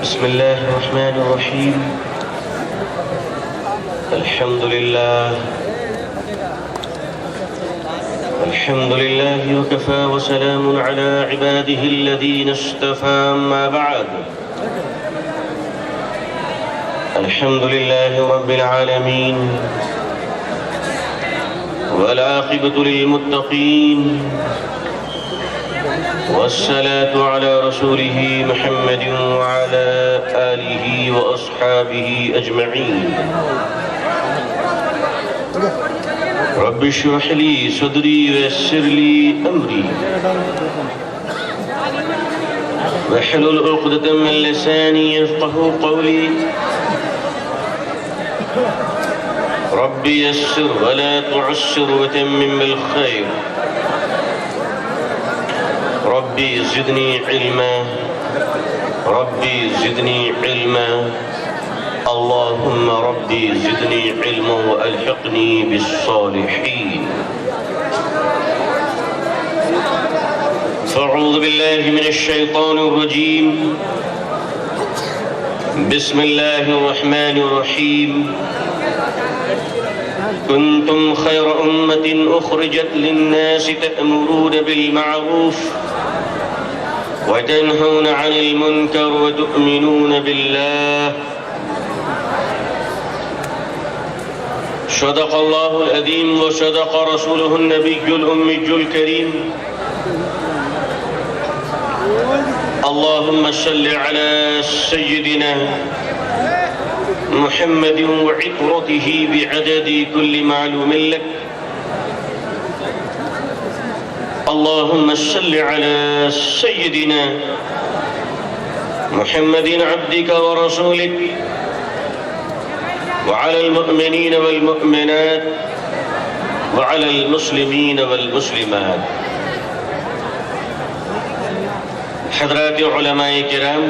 بسم الله الرحمن الرحيم. الحمد لله وكفى وسلام على عباده الذين اصطفى. أما بعد، الحمد لله رب العالمين والعاقبة للمتقين، والصلاة على رسوله محمد وعلى آله وأصحابه أجمعين. رب اشرح لي صدري ويسر لي أمري واحلل عقدة من لساني يفقهوا قولي. رب يسر ولا تعسر وتمم بالخير. ربي زدني علما، ربي زدني علما، اللهم ربي زدني علما وألحقني بالصالحين. فأعوذ بالله من الشيطان الرجيم. بسم الله الرحمن الرحيم. كنتم خير أمة أخرجت للناس تأمرون بالمعروف وتنهون عن المنكر وتؤمنون بالله. صدق الله العظيم وصدق رسوله النبي الأمي الكريم. اللهم صل على سيدنا محمد وعطرته بعدد كل معلوم لك. اللهم صل على سيدنا محمد عبدك ورسولك وعلى المؤمنين والمؤمنات وعلى المسلمين والمسلمات. حضرات علماء کرام،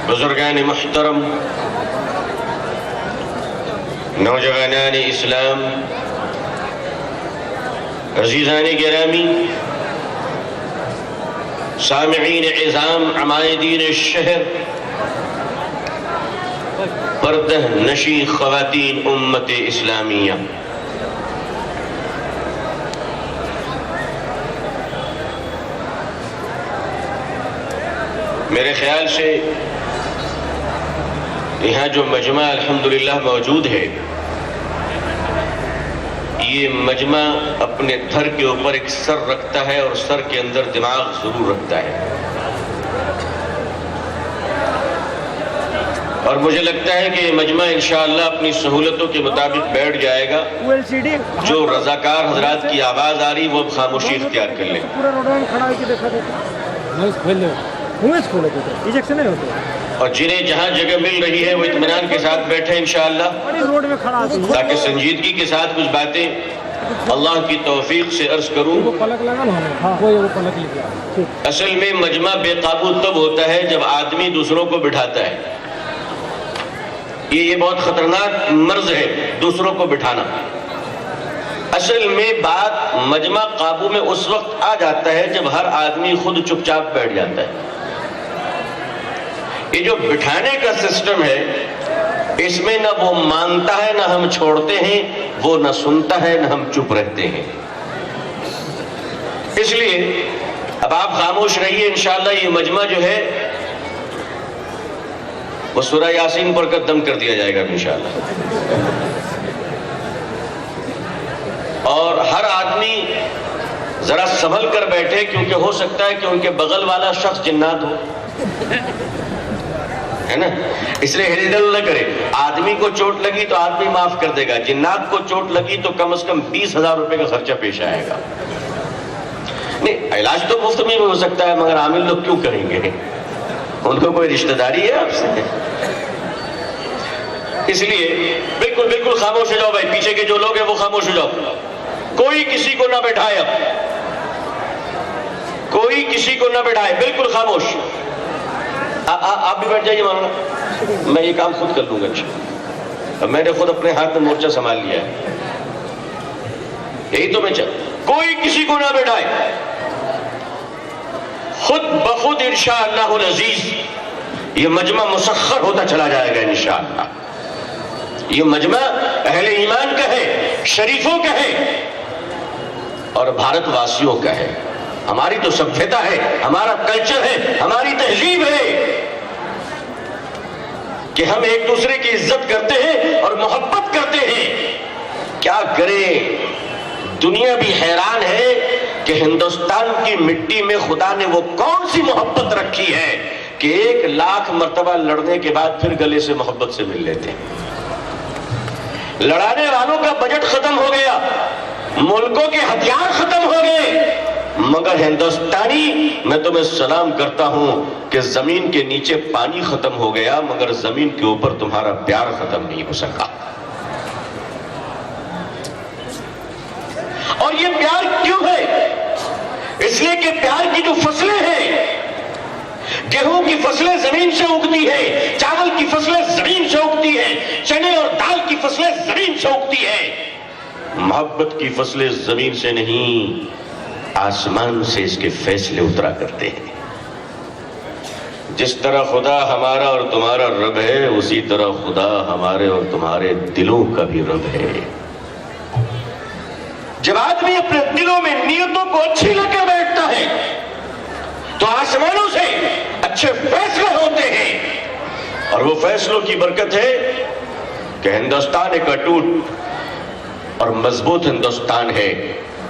بزرگان محترم، نوجوانان اسلام، عزیزان گرامی، سامعین عظام، عمائدین الشہر، پردہ نشی خواتین امت اسلامیہ، میرے خیال سے یہاں جو مجمع الحمدللہ موجود ہے، یہ مجمع اپنے دھر کے اوپر ایک سر رکھتا ہے اور سر کے اندر دماغ ضرور رکھتا ہے. اور مجھے لگتا ہے کہ یہ مجمع انشاءاللہ اپنی سہولتوں کے مطابق بیٹھ جائے گا. جو رضاکار حضرات کی آواز آ رہی وہ خاموشی اختیار کر لیں. اور جنہیں جہاں جگہ مل رہی ہے وہ اطمینان کے ساتھ بیٹھے انشاءاللہ، تاکہ سنجیدگی کے ساتھ کچھ باتیں اللہ کی توفیق سے عرض کروں. اصل میں مجمع بے قابو تب ہوتا ہے جب آدمی دوسروں کو بٹھاتا ہے. یہ بہت خطرناک مرض ہے، دوسروں کو بٹھانا. اصل میں بات مجمع قابو میں اس وقت آ جاتا ہے جب ہر آدمی خود چپ چاپ بیٹھ جاتا ہے. یہ جو بٹھانے کا سسٹم ہے، اس میں نہ وہ مانتا ہے نہ ہم چھوڑتے ہیں، وہ نہ سنتا ہے نہ ہم چپ رہتے ہیں. اس لیے اب آپ خاموش رہیے. انشاءاللہ یہ مجمع جو ہے وہ سورہ یاسین پر قدم کر دیا جائے گا انشاءاللہ. اور ہر آدمی ذرا سنبھل کر بیٹھے، کیونکہ ہو سکتا ہے کہ ان کے بغل والا شخص جنات ہو، ہے نا. اس لیے ہل ڈل نہ کرے. آدمی کو چوٹ لگی تو آدمی معاف کر دے گا، جنات کو چوٹ لگی تو کم از کم 20,000 روپے کا خرچہ پیش آئے گا. نہیں، علاج تو مفت میں ہو سکتا ہے، مگر عامل لوگ کیوں کریں گے؟ ان کو کوئی رشتہ داری ہے آپ سے. اس لیے بالکل خاموش ہو جاؤ بھائی. پیچھے کے جو لوگ ہیں وہ خاموش ہو جاؤ. کوئی کسی کو نہ بٹھائے، اب کوئی کسی کو نہ بٹھائے، بالکل خاموش. آپ بھی بیٹھ جائیے مولانا، میں یہ کام خود کر لوں گا. میں نے خود اپنے ہاتھ میں مورچہ سنبھال لیا ہے. یہی تو میں چاہتا، کوئی کسی کو نہ بٹھائے. خود بخود انشاءاللہ العزیز یہ مجمع مسخر ہوتا چلا جائے گا انشاءاللہ. یہ مجمع اہل ایمان کا ہے، شریفوں کا ہے اور بھارت واسیوں کا ہے. ہماری تو سبھیتا ہے، ہمارا کلچر ہے، ہماری تہذیب ہے کہ ہم ایک دوسرے کی عزت کرتے ہیں اور محبت کرتے ہیں. کیا کریں، دنیا بھی حیران ہے کہ ہندوستان کی مٹی میں خدا نے وہ کون سی محبت رکھی ہے کہ 1,00,000 مرتبہ لڑنے کے بعد پھر گلے سے محبت سے مل لیتے ہیں. لڑانے والوں کا بجٹ ختم ہو گیا، ملکوں کے ہتھیار ختم ہو گئے، مگر ہندوستانی میں تمہیں سلام کرتا ہوں کہ زمین کے نیچے پانی ختم ہو گیا مگر زمین کے اوپر تمہارا پیار ختم نہیں ہو سکا. اور یہ پیار کیوں ہے؟ اس لیے کہ پیار کی جو فصلیں ہیں، گیہوں کی فصلیں زمین سے اگتی ہے، چاول کی فصلیں زمین سے اگتی ہے، چنے اور دال کی فصلیں زمین سے اگتی ہے. محبت کی فصلیں زمین سے نہیں، آسمان سے اس کے فیصلے اترا کرتے ہیں. جس طرح خدا ہمارا اور تمہارا رب ہے، اسی طرح خدا ہمارے اور تمہارے دلوں کا بھی رب ہے. جب آدمی اپنے دلوں میں نیتوں کو اچھی لے کر بیٹھتا ہے تو آسمانوں سے اچھے فیصلے ہوتے ہیں. اور وہ فیصلوں کی برکت ہے کہ ہندوستان ایک اٹوٹ اور مضبوط ہندوستان ہے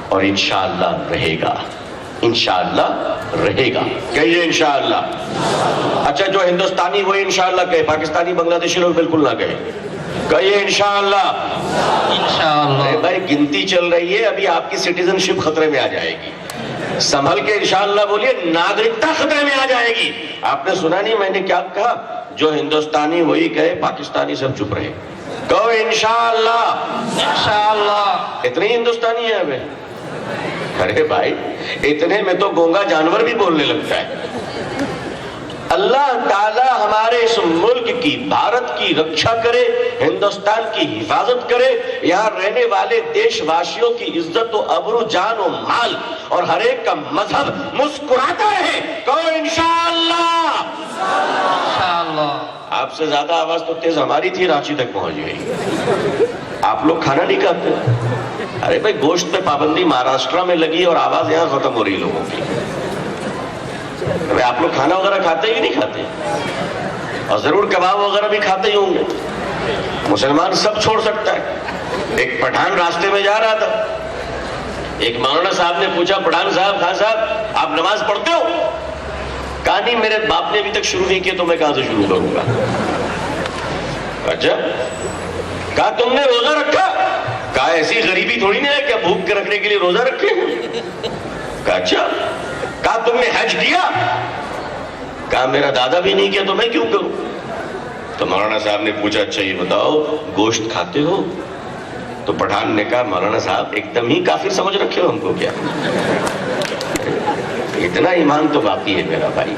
اور انشاءاللہ رہے گا. انشاءاللہ رہے گا. کہیے انشاءاللہ. اچھا، جو ہندوستانی وہ انشاءاللہ کہے، پاکستانی بنگلہ دیشی لوگ بالکل نہ کہے. کہیے انشاءاللہ. انشاءاللہ. بھائی گنتی چل رہی ہے، ابھی آپ کی سٹیزن شپ خطرے میں آ جائے گی. سنبھل کے انشاءاللہ بولیے، ناگرکتا خطرے میں آ جائے گی. آپ نے سنا نہیں میں نے کیا کہا؟ جو ہندوستانی وہی کہے، پاکستانی سب چپ رہے. کہو انشاءاللہ. انشاءاللہ. اتنے ہندوستانی ہیں ابھی. ارے بھائی اتنے میں تو گونگا جانور بھی بولنے لگتا ہے. اللہ تعالی ہمارے اس ملک کی، بھارت کی رکشا کرے، ہندوستان کی حفاظت کرے. یہاں رہنے والے دیش واسیوں کی عزت و ابرو، جان و مال اور ہر ایک کا مذہب مسکراتا رہے. کہو انشاءاللہ. انشاءاللہ. آپ سے زیادہ آواز تو تیز ہماری تھی، رانچی تک پہنچ گئی. آپ لوگ کھانا نہیں کھاتے. ارے بھائی گوشت پہ پابندی مہاراشٹرا میں لگی اور آواز یہاں ختم ہو رہی لوگوں کی. آپ لوگ کھانا وغیرہ کھاتے ہی نہیں کھاتے، اور ضرور کباب وغیرہ بھی کھاتے ہی ہوں گے. مسلمان سب چھوڑ سکتا ہے. ایک پٹھان راستے میں جا رہا تھا، ایک مولانا صاحب نے پوچھا، پٹھان صاحب، خان صاحب آپ نماز پڑھتے ہو؟ کہا نہیں، میرے باپ نے ابھی تک شروع نہیں کیا تو میں کہاں سے شروع کروں گا. اچھا. کہا تم نے روزہ رکھا؟ کہا ایسی غریبی تھوڑی نہیں ہے کیا بھوک کے رکھنے کے لیے روزہ رکھے. کہا اچھا. کہا تم نے حج کیا؟ کہا میرا دادا بھی نہیں کیا تو میں کیوں کروں. تو مولانا صاحب نے پوچھا اچھا یہ بتاؤ گوشت کھاتے ہو؟ تو پٹھان نے کہا مولانا صاحب ایک دم ہی کافر سمجھ رکھے ہو ہم کو کیا. اتنا ایمان تو باقی ہے میرا بھائی،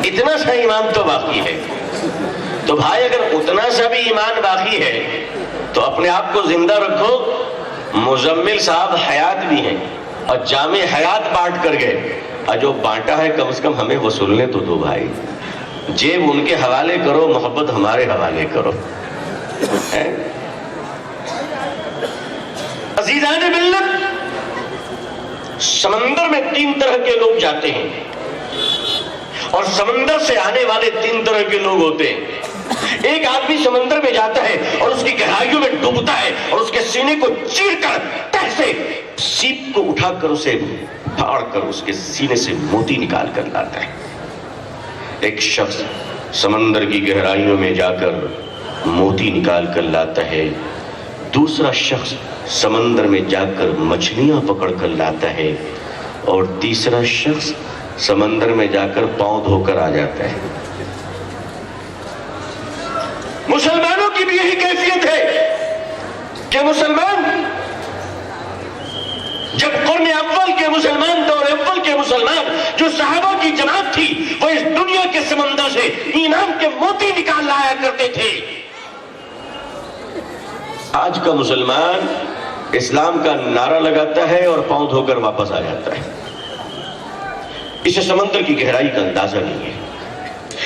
اتنا سا ایمان تو باقی ہے. تو بھائی اگر اتنا سا بھی ایمان باقی ہے تو اپنے آپ کو زندہ رکھو. مزمل صاحب حیات بھی ہیں اور جامع حیات بانٹ کر گئے، اور جو بانٹا ہے کم از کم ہمیں وصولنے تو دو بھائی. جیب ان کے حوالے کرو، محبت ہمارے حوالے کرو. عزیزان ملت، سمندر میں 3 طرح کے لوگ جاتے ہیں اور سمندر سے آنے والے 3 طرح کے لوگ ہوتے ہیں. ایک آدمی سمندر میں جاتا ہے اور اس کی گہرائیوں میں ڈوبتا ہے اور اس کے سینے کو چیر کر تہ سے سیپ کو اٹھا کر اسے پھاڑ کر اس کے سینے سے موتی نکال کر لاتا ہے. ایک شخص سمندر کی گہرائیوں میں جا کر موتی نکال کر لاتا ہے. دوسرا شخص سمندر میں جا کر مچھلیاں پکڑ کر لاتا ہے. اور تیسرا شخص سمندر میں جا کر پاؤں دھو کر آ جاتا ہے. مسلمانوں کی بھی یہی کیفیت ہے کہ مسلمان جب قرن اول کے مسلمان، دور اول کے مسلمان جو صحابہ کی جماعت تھی، وہ اس دنیا کے سمندر سے ایمان کے موتی نکال لایا کرتے تھے. آج کا مسلمان اسلام کا نعرہ لگاتا ہے اور پاؤں دھو کر واپس آ جاتا ہے. اسے سمندر کی گہرائی کا اندازہ نہیں ہے،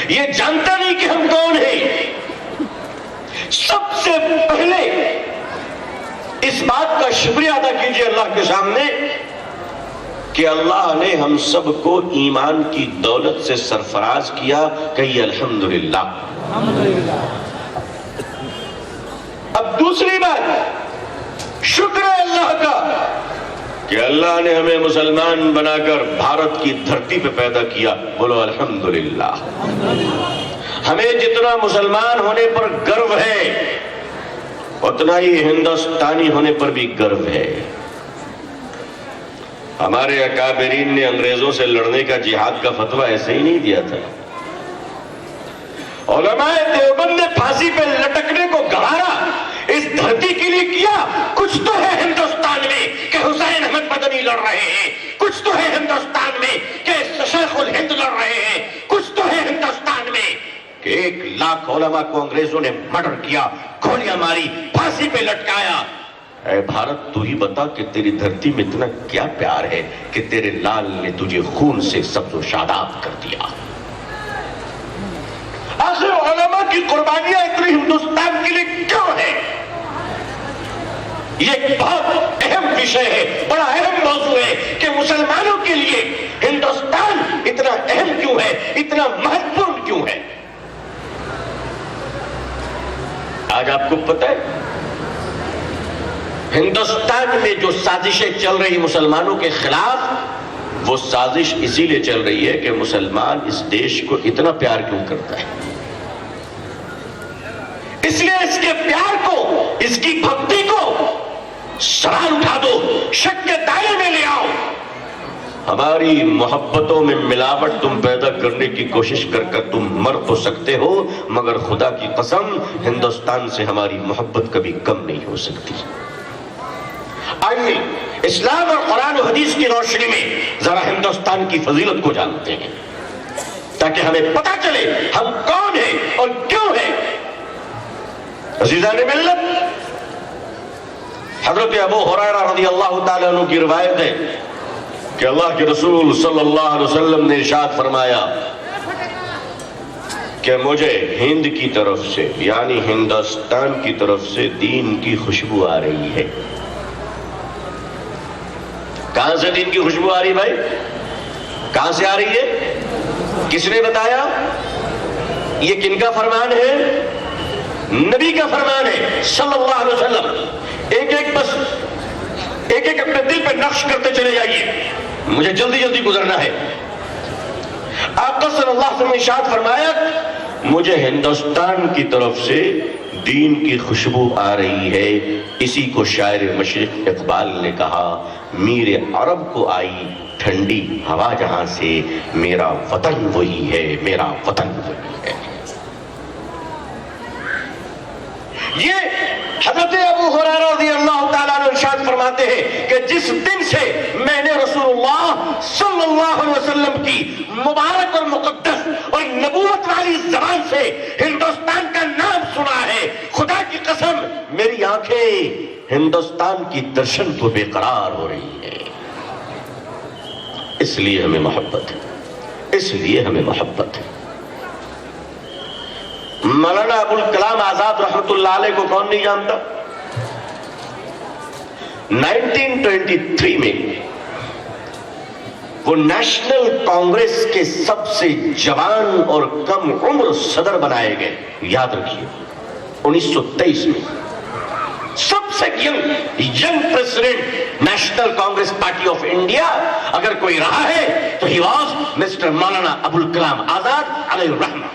یہ جانتا نہیں کہ ہم کون ہیں۔ سب سے پہلے اس بات کا شکریہ ادا کیجئے اللہ کے سامنے کہ اللہ نے ہم سب کو ایمان کی دولت سے سرفراز کیا، کہیے الحمدللہ۔ اب دوسری بات، شکر ہے اللہ کا کہ اللہ نے ہمیں مسلمان بنا کر بھارت کی دھرتی پہ پیدا کیا، بولو الحمدللہ۔ ہمیں جتنا مسلمان ہونے پر گرو ہے اتنا ہی ہندوستانی ہونے پر بھی گرو ہے۔ ہمارے اکابرین نے انگریزوں سے لڑنے کا جہاد کا فتویٰ ایسے ہی نہیں دیا تھا۔ علماء دیوبند نے پھانسی پہ لٹکنے کو گوارا اس دھرتی کے لیے کیا۔ کچھ تو ہے ہندوستان میں کہ حسین احمد مدنی لڑ رہے ہیں، کچھ تو ہے ہندوستان میں کہ شیخ الہند لڑ رہے ہیں، کچھ تو ہے ہندوستان میں کہ 1,00,000 علماء کو انگریزوں نے مرڈر کیا، گولیاں ماری، پھانسی پہ لٹکایا۔ اے بھارت، تو ہی بتا کہ تیری دھرتی میں اتنا کیا پیار ہے کہ تیرے لال نے تجھے خون سے سبز و شاداب کر دیا۔ آخر علماء کی قربانیاں اتنی ہندوستان کے لیے کیوں ہیں؟ یہ ایک بہت اہم وشے ہے، بڑا اہم موضوع ہے کہ مسلمانوں کے لیے ہندوستان اتنا اہم کیوں ہے، اتنا مہتوپورن کیوں ہے۔ آج آپ کو پتہ ہے ہندوستان میں جو سازشیں چل رہی مسلمانوں کے خلاف، وہ سازش اسی لیے چل رہی ہے کہ مسلمان اس دیش کو اتنا پیار کیوں کرتا ہے۔ اس لیے اس کے پیار کو، اس کی بھکتی کو سوال اٹھا دو، شک کے دائرے میں لے آؤ۔ ہماری محبتوں میں ملاوٹ تم پیدا کرنے کی کوشش کر کر تم مر تو سکتے ہو، مگر خدا کی قسم ہندوستان سے ہماری محبت کبھی کم نہیں ہو سکتی۔ آئیے اسلام اور قرآن و حدیث کی روشنی میں ذرا ہندوستان کی فضیلت کو جانتے ہیں، تاکہ ہمیں پتہ چلے ہم کون ہیں اور کیوں ہیں۔ عزیزان ملت، حضرت ابو ہریرہ رضی اللہ تعالیٰ عنہ کی روایت ہے کہ اللہ کے رسول صلی اللہ علیہ وسلم نے ارشاد فرمایا کہ مجھے ہند کی طرف سے، یعنی ہندوستان کی طرف سے دین کی خوشبو آ رہی ہے۔ کہاں سے دین کی خوشبو آ رہی بھائی؟ کہاں سے آ رہی ہے؟ کس نے بتایا؟ یہ کن کا فرمان ہے؟ نبی کا فرمان ہے صلی اللہ علیہ وسلم۔ ایک ایک اپنے دل پہ نقش کرتے چلے جائیے، مجھے جلدی جلدی گزرنا ہے۔ آقا صلی اللہ علیہ وسلم نے ارشاد فرمایا مجھے ہندوستان کی طرف سے دین کی خوشبو آ رہی ہے۔ اسی کو شاعر مشرق اقبال نے کہا، میر عرب کو آئی ٹھنڈی ہوا جہاں سے، میرا وطن وہی ہے، میرا وطن وہی ہے۔ یہ حضرت ابو ہریرہ رضی اللہ تعالیٰ عنہ ارشاد فرماتے ہیں کہ جس دن سے میں نے رسول اللہ صلی اللہ علیہ وسلم کی مبارک اور مقدس اور نبوت والی زبان سے ہندوستان کا نام سنا ہے، خدا کی قسم میری آنکھیں ہندوستان کی درشن کو بے قرار ہو رہی ہیں۔ اس لیے ہمیں محبت ہے، اس لیے ہمیں محبت ہے۔ مولانا ابوالکلام آزاد رحمت اللہ علیہ کو کون نہیں جانتا؟ 1923 میں وہ نیشنل کانگریس کے سب سے جوان اور کم عمر صدر بنائے گئے، یاد رکھیے 1923 میں سب سے young president national Congress party of India اگر کوئی رہا ہے تو he was mister Maulana Abul Kalam Azad علیہ الرحمہ۔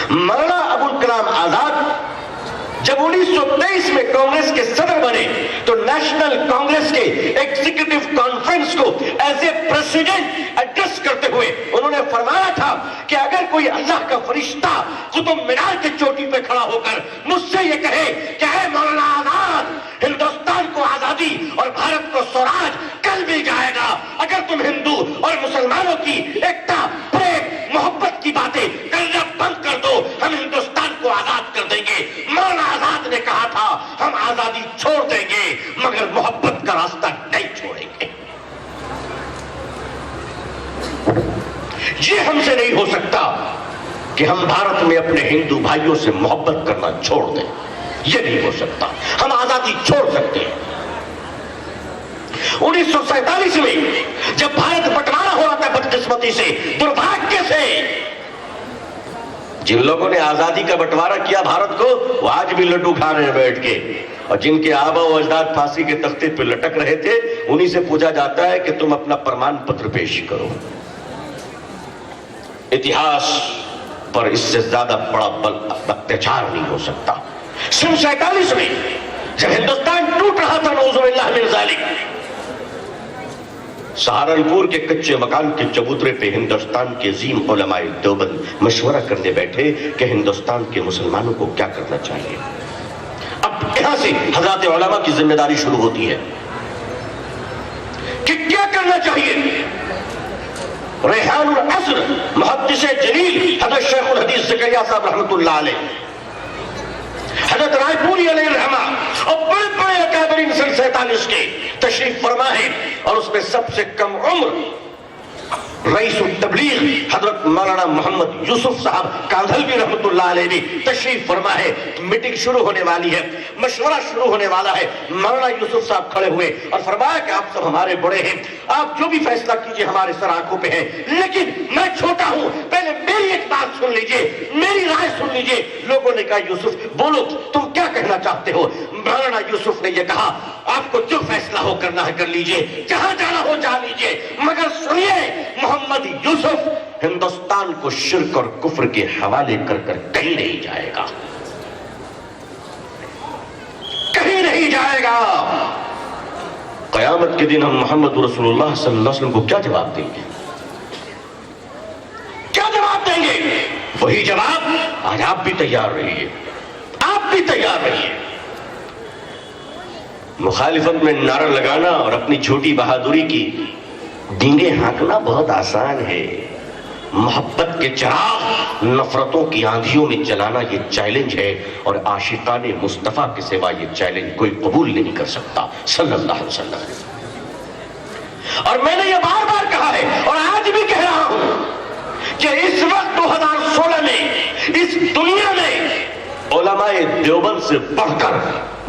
مولانا ابوالکلام آزاد جب 1923 میں کانگریس کے صدر بنے تو نیشنل کانگریس کے ایگزیکٹو کانفرنس کو ایز اے پریزیڈنٹ ایڈریس کرتے ہوئے انہوں نے فرمایا تھا کہ اگر کوئی اللہ کا فرشتہ قطب مینار کے چوٹی پہ کھڑا ہو کر مجھ سے یہ کہے کہ اے مولانا آزاد، ہندوستان کو آزادی اور بھارت کو سوراج کل بھی جائے گا، اگر تم ہندو اور مسلمانوں کی ایکتا، پریم، محبت کی باتیں کرنا بند کر دو، ہم ہندوستان کو آزاد کر دیں گے۔ مولانا آزاد نے کہا تھا ہم آزادی چھوڑ دیں گے مگر محبت کا راستہ نہیں چھوڑیں گے۔ یہ ہم سے نہیں ہو سکتا کہ ہم بھارت میں اپنے ہندو بھائیوں سے محبت کرنا چھوڑ دیں، یہ نہیں ہو سکتا۔ ہم آزادی چھوڑ سکتے ہیں۔ 1947 میں جب بھارت بٹوارا ہو رہا تھا بدقسمتی سے، دربھاگیہ سے، جن لوگوں نے آزادی کا بٹوارا کیا بھارت کو، وہ آج بھی لڈو کھا رہے ہیں بیٹھ کے، اور جن کے آبا و اجداد پھانسی کے تختے پہ لٹک رہے تھے، انہی سے پوچھا جاتا ہے کہ تم اپنا پرمان پتر پیش کرو۔ اتہاس پر اس سے زیادہ بڑا اتیاچار نہیں ہو سکتا۔ سن 47 میں جب ہندوستان ٹوٹ رہا تھا، نعوذ باللہ من ذالک، سہارنپور کے کچے مکان کے چبوترے پہ ہندوستان کے عظیم علماء دیوبند مشورہ کرنے بیٹھے کہ ہندوستان کے مسلمانوں کو کیا کرنا چاہیے۔ اب یہاں سے حضرات علماء کی ذمہ داری شروع ہوتی ہے کہ کیا کرنا چاہیے۔ ریحان العصر محدث جلیل حضرت شیخ الحدیث زکریا صاحب رحمۃ اللہ علیہ، حضرت رائے پوری علیہ الرحمہ، اور بڑے بڑے اکابرین سن 47 کے تشریف فرما ہے، اور اس میں سب سے کم عمر رئیس التبلیغ حضرت مولانا محمد یوسف صاحب کاندھلوی رحمۃ اللہ علیہ بھی تشریف فرما ہے۔ میٹنگ شروع ہونے والی ہے، مشورہ شروع ہونے والا ہے۔ مولانا یوسف صاحب کھڑے ہوئے اور فرمایا کہ آپ سب ہمارے بڑے ہیں، آپ جو بھی فیصلہ کیجئے ہمارے سر آنکھوں پہ ہے، لیکن میں چھوٹا ہوں، پہلے میری ایک بات سن لیجئے، میری رائے سن لیجئے۔ لوگوں نے کہا یوسف بولو تم کیا کہنا چاہتے ہو؟ مولانا یوسف نے یہ کہا آپ کو جو فیصلہ ہو کرنا ہے کر لیجئے، جہاں جانا ہو جا لیجئے، مگر سنیے محمد یوسف ہندوستان کو شرک اور کفر کے حوالے کر کر کہیں نہیں جائے گا، کہیں نہیں جائے گا۔ قیامت کے دن ہم محمد رسول اللہ صلی اللہ علیہ وسلم کو کیا جواب دیں گے؟ کیا جواب دیں گے؟ وہی جواب آج آپ بھی تیار رہیے، آپ بھی تیار رہیے۔ مخالفت میں نعرہ لگانا اور اپنی جھوٹی بہادری کی ڈینگیں ہانکنا بہت آسان ہے، محبت کے چراغ نفرتوں کی آندھیوں میں جلانا یہ چیلنج ہے، اور عاشقان مصطفیٰ کے سوا یہ چیلنج کوئی قبول نہیں کر سکتا صلی اللہ علیہ وسلم۔ اور میں نے یہ بار بار کہا ہے اور آج بھی کہہ رہا ہوں کہ اس وقت 2016 میں اس دنیا میں علماء دیوبند سے بڑھ کر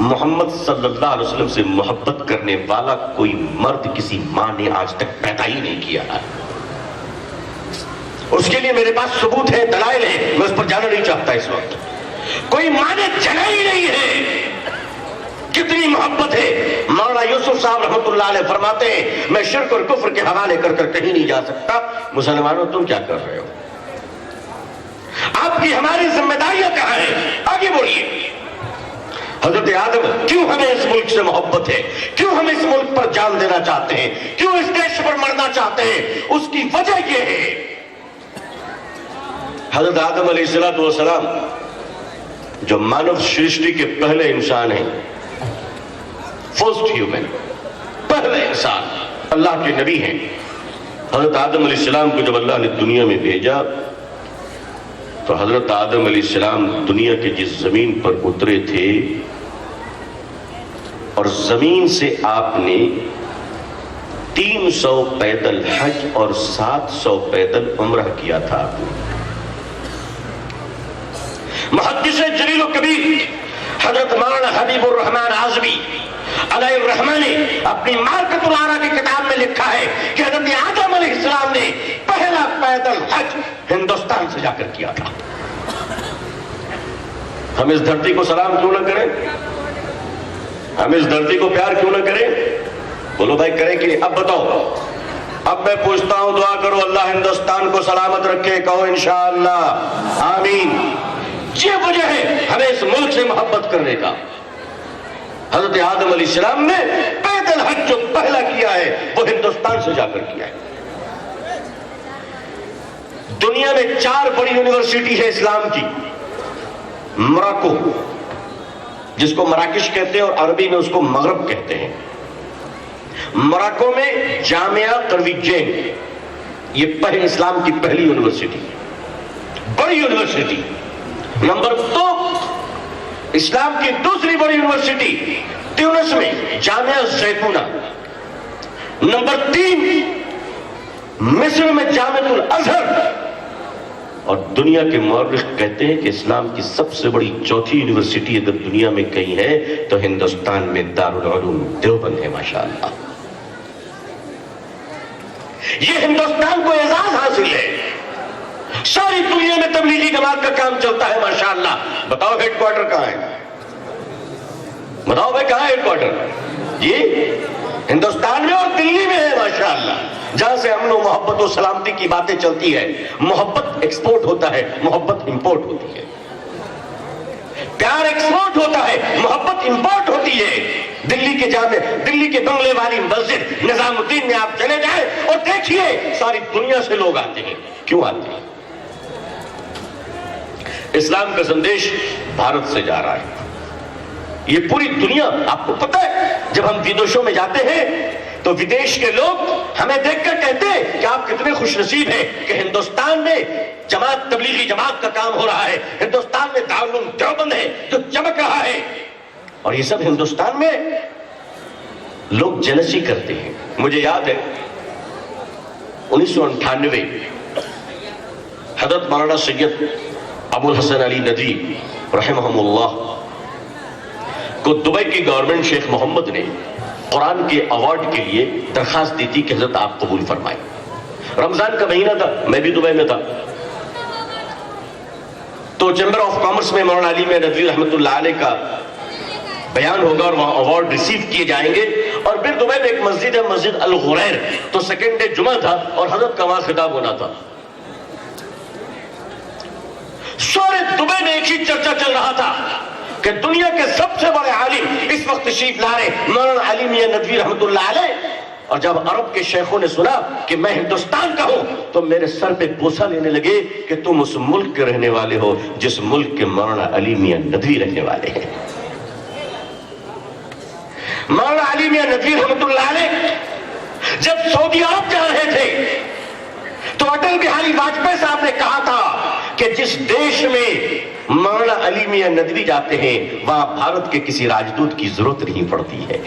محمد صلی اللہ علیہ وسلم سے محبت کرنے والا کوئی مرد کسی ماں نے آج تک پیدا ہی نہیں کیا ہے۔ اس کے لیے میرے پاس ثبوت ہے، دلائل ہے، میں اس پر جانا نہیں چاہتا اس وقت۔ کوئی ماں نے جلائی نہیں ہے، کتنی محبت ہے۔ مولانا یوسف صاحب رحمۃ اللہ علیہ فرماتے ہیں میں شرک اور کفر کے حوالے کر کر کہیں نہیں جا سکتا۔ مسلمانوں تم کیا کر رہے ہو؟ آپ کی ہماری ذمہ داریاں کہاں ہیں؟ آگے بڑھیے۔ حضرت آدم کیوں ہمیں اس ملک سے محبت ہے، کیوں ہم اس ملک پر جان دینا چاہتے ہیں، کیوں اس دیش پر مرنا چاہتے ہیں؟ اس کی وجہ یہ ہے حضرت آدم علیہ السلام جو مانو سرشٹی کے پہلے انسان ہیں، فرسٹ ہیومن، پہلے انسان، اللہ کے نبی ہیں۔ حضرت آدم علیہ السلام کو جب اللہ نے دنیا میں بھیجا تو حضرت آدم علیہ السلام دنیا کے جس زمین پر اترے تھے اور زمین سے آپ نے 300 پیدل حج اور 700 پیدل عمرہ کیا تھا۔ محدث جلیل و کبیر حضرت مولانا حبیب الرحمن اعظمی علیہ الرحمہ نے اپنی معرکۃ العرا کی کتاب میں لکھا ہے کہ حضرت آدم علیہ السلام نے پہلا پیدل حج ہندوستان سے جا کر کیا تھا۔ ہم اس دھرتی کو سلام کیوں نہ کریں؟ ہم اس دھرتی کو پیار کیوں نہ کریں؟ بولو بھائی کریں کہ اب بتاؤ۔ اب میں پوچھتا ہوں دعا کرو اللہ ہندوستان کو سلامت رکھے، کہو انشاءاللہ آمین۔ یہ وجہ ہے ہمیں اس ملک سے محبت کرنے کا۔ حضرت آدم علیہ السلام نے پیدل حج جو پہلا کیا ہے وہ ہندوستان سے جا کر کیا ہے۔ دنیا میں 4 بڑی یونیورسٹی ہے اسلام کی۔ مراکو جس کو مراکش کہتے ہیں اور عربی میں اس کو مغرب کہتے ہیں۔ مراکو میں جامعہ قرویجین، یہ پہلے اسلام کی پہلی یونیورسٹی، بڑی یونیورسٹی۔ نمبر 2 اسلام کی دوسری بڑی یونیورسٹی تیونس میں جامعہ زیتونہ۔ نمبر 3 مصر میں جامعۃ الازہر، اور دنیا کے مورخ کہتے ہیں کہ اسلام کی سب سے بڑی چوتھی یونیورسٹی اگر دنیا میں کہیں ہے تو ہندوستان میں دارالعلوم دیوبند ہے ماشاءاللہ۔ یہ ہندوستان کو اعزاز حاصل ہے، ساری دنیا میں تبلیغی جماعت کا کام چلتا ہے ماشاءاللہ۔ بتاؤ ہیڈ کوارٹر کہاں ہے؟ بتاؤ بھائی کہاں ہے ہیڈ کوارٹر؟ یہ ہندوستان میں اور دلی میں ہے ماشاءاللہ، جہاں سے امن و محبت و سلامتی کی باتیں چلتی ہے۔ محبت ایکسپورٹ ہوتا ہے، محبت امپورٹ ہوتی ہے، پیار ایکسپورٹ ہوتا ہے، محبت امپورٹ ہوتی ہے۔ دلی کے جامع، دلی کے بنگلے والی مسجد نظام الدین میں آپ چلے جائیں اور دیکھیے ساری دنیا سے لوگ آتے ہیں۔ کیوں آتے ہیں؟ اسلام کا سندیش بھارت سے جا رہا ہے، یہ پوری دنیا۔ آپ کو پتہ ہے جب ہم ودیشوں میں جاتے ہیں تو ودیش کے لوگ ہمیں دیکھ کر کہتے ہیں کہ آپ کتنے خوش نصیب ہیں کہ ہندوستان میں جماعت، تبلیغی جماعت کا کام ہو رہا ہے، ہندوستان میں دارالعلوم دیوبند ہے جو چمک رہا ہے۔ اور یہ سب ہندوستان میں لوگ جلسی کرتے ہیں۔ مجھے یاد ہے 1998 حضرت مولانا سید ابو الحسن علی ندوی رحمہم اللہ کو دبئی کی گورنمنٹ شیخ محمد نے قرآن کے ایوارڈ کے لیے درخواست دی تھی کہ حضرت آپ قبول فرمائیں۔ رمضان کا مہینہ تھا، میں بھی دبئی میں تھا، تو چیمبر آف کامرس میں مولانا علی میں ندوی رحمۃ اللہ علیہ کا بیان ہوگا اور وہاں ایوارڈ ریسیو کیے جائیں گے۔ اور پھر دبئی میں ایک مسجد ہے، مسجد الغریر، تو سیکنڈ ڈے جمعہ تھا اور حضرت کا وہاں خطاب ہونا تھا۔ سارے دبئی میں ایک ہی چرچا چل رہا تھا کہ دنیا کے سب سے بڑے عالم اس وقت تشریف لا رہے مولانا علی میاں ندوی رحمۃ اللہ علیہ۔ اور جب عرب کے شیخوں نے سنا کہ میں ہندوستان کا ہوں تو میرے سر پہ بوسہ لینے لگے کہ تم اس ملک کے رہنے والے ہو جس ملک کے مولانا علی میاں ندوی رہنے والے ہیں۔ مولانا علی میاں ندوی رحمۃ اللہ علیہ جب سعودی عرب جا رہے تھے تو اٹل بہاری واجپئی صاحب نے کہا تھا کہ جس دیش میں مولانا علی میاں ندوی جاتے ہیں وہاں بھارت کے کسی راجدوت کی ضرورت نہیں پڑتی ہے۔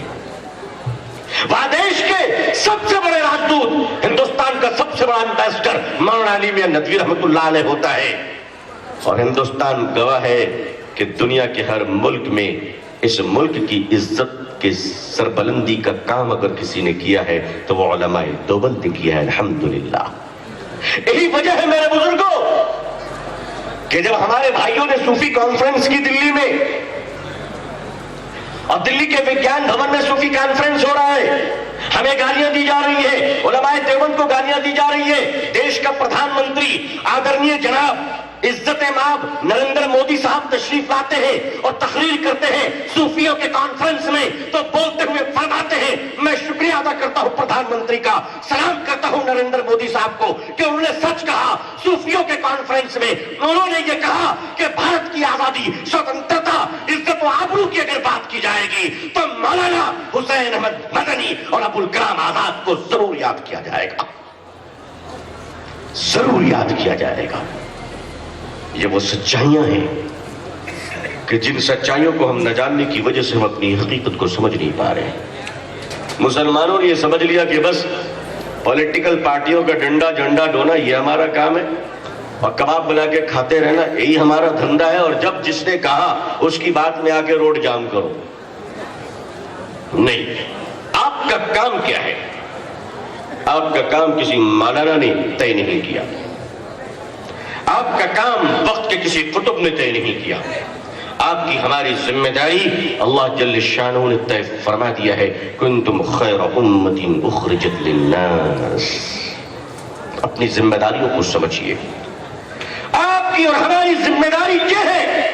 وہاں دیش کے سب سے بڑے راجدوت، ہندوستان کا سب سے بڑا امبیسڈر مولانا علی میاں ندوی رحمۃ اللہ علیہ ہوتا ہے۔ اور ہندوستان گواہ ہے کہ دنیا کے ہر ملک میں اس ملک کی عزت کے سربلندی کا کام اگر کسی نے کیا ہے تو وہ علماء دیوبند نے کیا ہے، الحمدللہ۔ یہی وجہ ہے میرے بزرگوں کہ جب ہمارے بھائیوں نے صوفی کانفرنس کی دلی میں، اور دلی کے وگیان بھون میں صوفی کانفرنس ہو رہا ہے، ہمیں گالیاں دی جا رہی ہیں، علماء دیوبند کو گالیاں دی جا رہی ہیں۔ دیش کا پردھان منتری آدرنیہ جناب عزت مآب نریندر مودی صاحب تشریف لاتے ہیں اور تقریر کرتے ہیں صوفیوں کے کانفرنس میں، تو بولتے ہوئے فرماتے ہیں میں شکریہ ادا کرتا ہوں پردھان منتری کا، سلام کرتا ہوں نریندر مودی صاحب کو کہ انہوں نے سچ کہا۔ صوفیوں کے کانفرنس میں انہوں نے یہ کہا کہ بھارت کی آزادی، سوتنترتا، عزت و آبرو کی اگر بات کی جائے گی تو مولانا حسین احمد مدنی اور ابوالکلام آزاد کو ضرور یاد کیا جائے گا، ضرور یاد کیا جائے گا۔ یہ وہ سچائیاں ہیں کہ جن سچائیوں کو ہم نہ جاننے کی وجہ سے ہم اپنی حقیقت کو سمجھ نہیں پا رہے ہیں۔ مسلمانوں نے یہ سمجھ لیا کہ بس پولیٹیکل پارٹیوں کا ڈنڈا جھنڈا ڈونا یہ ہمارا کام ہے اور کباب بنا کے کھاتے رہنا یہی ہمارا دھندا ہے، اور جب جس نے کہا اس کی بات میں آ کے روڈ جام کرو۔ نہیں، آپ کا کام کیا ہے؟ آپ کا کام کسی مولانا نے طے نہیں کیا، آپ کا کام وقت کے کسی قطب نے طے نہیں کیا۔ آپ کی ہماری ذمہ داری اللہ جل شانہ نے طے فرما دیا ہے، کنتم خیر امت اخرجت للناس۔ اپنی ذمہ داریوں کو سمجھیے۔ آپ کی اور ہماری ذمہ داری یہ ہے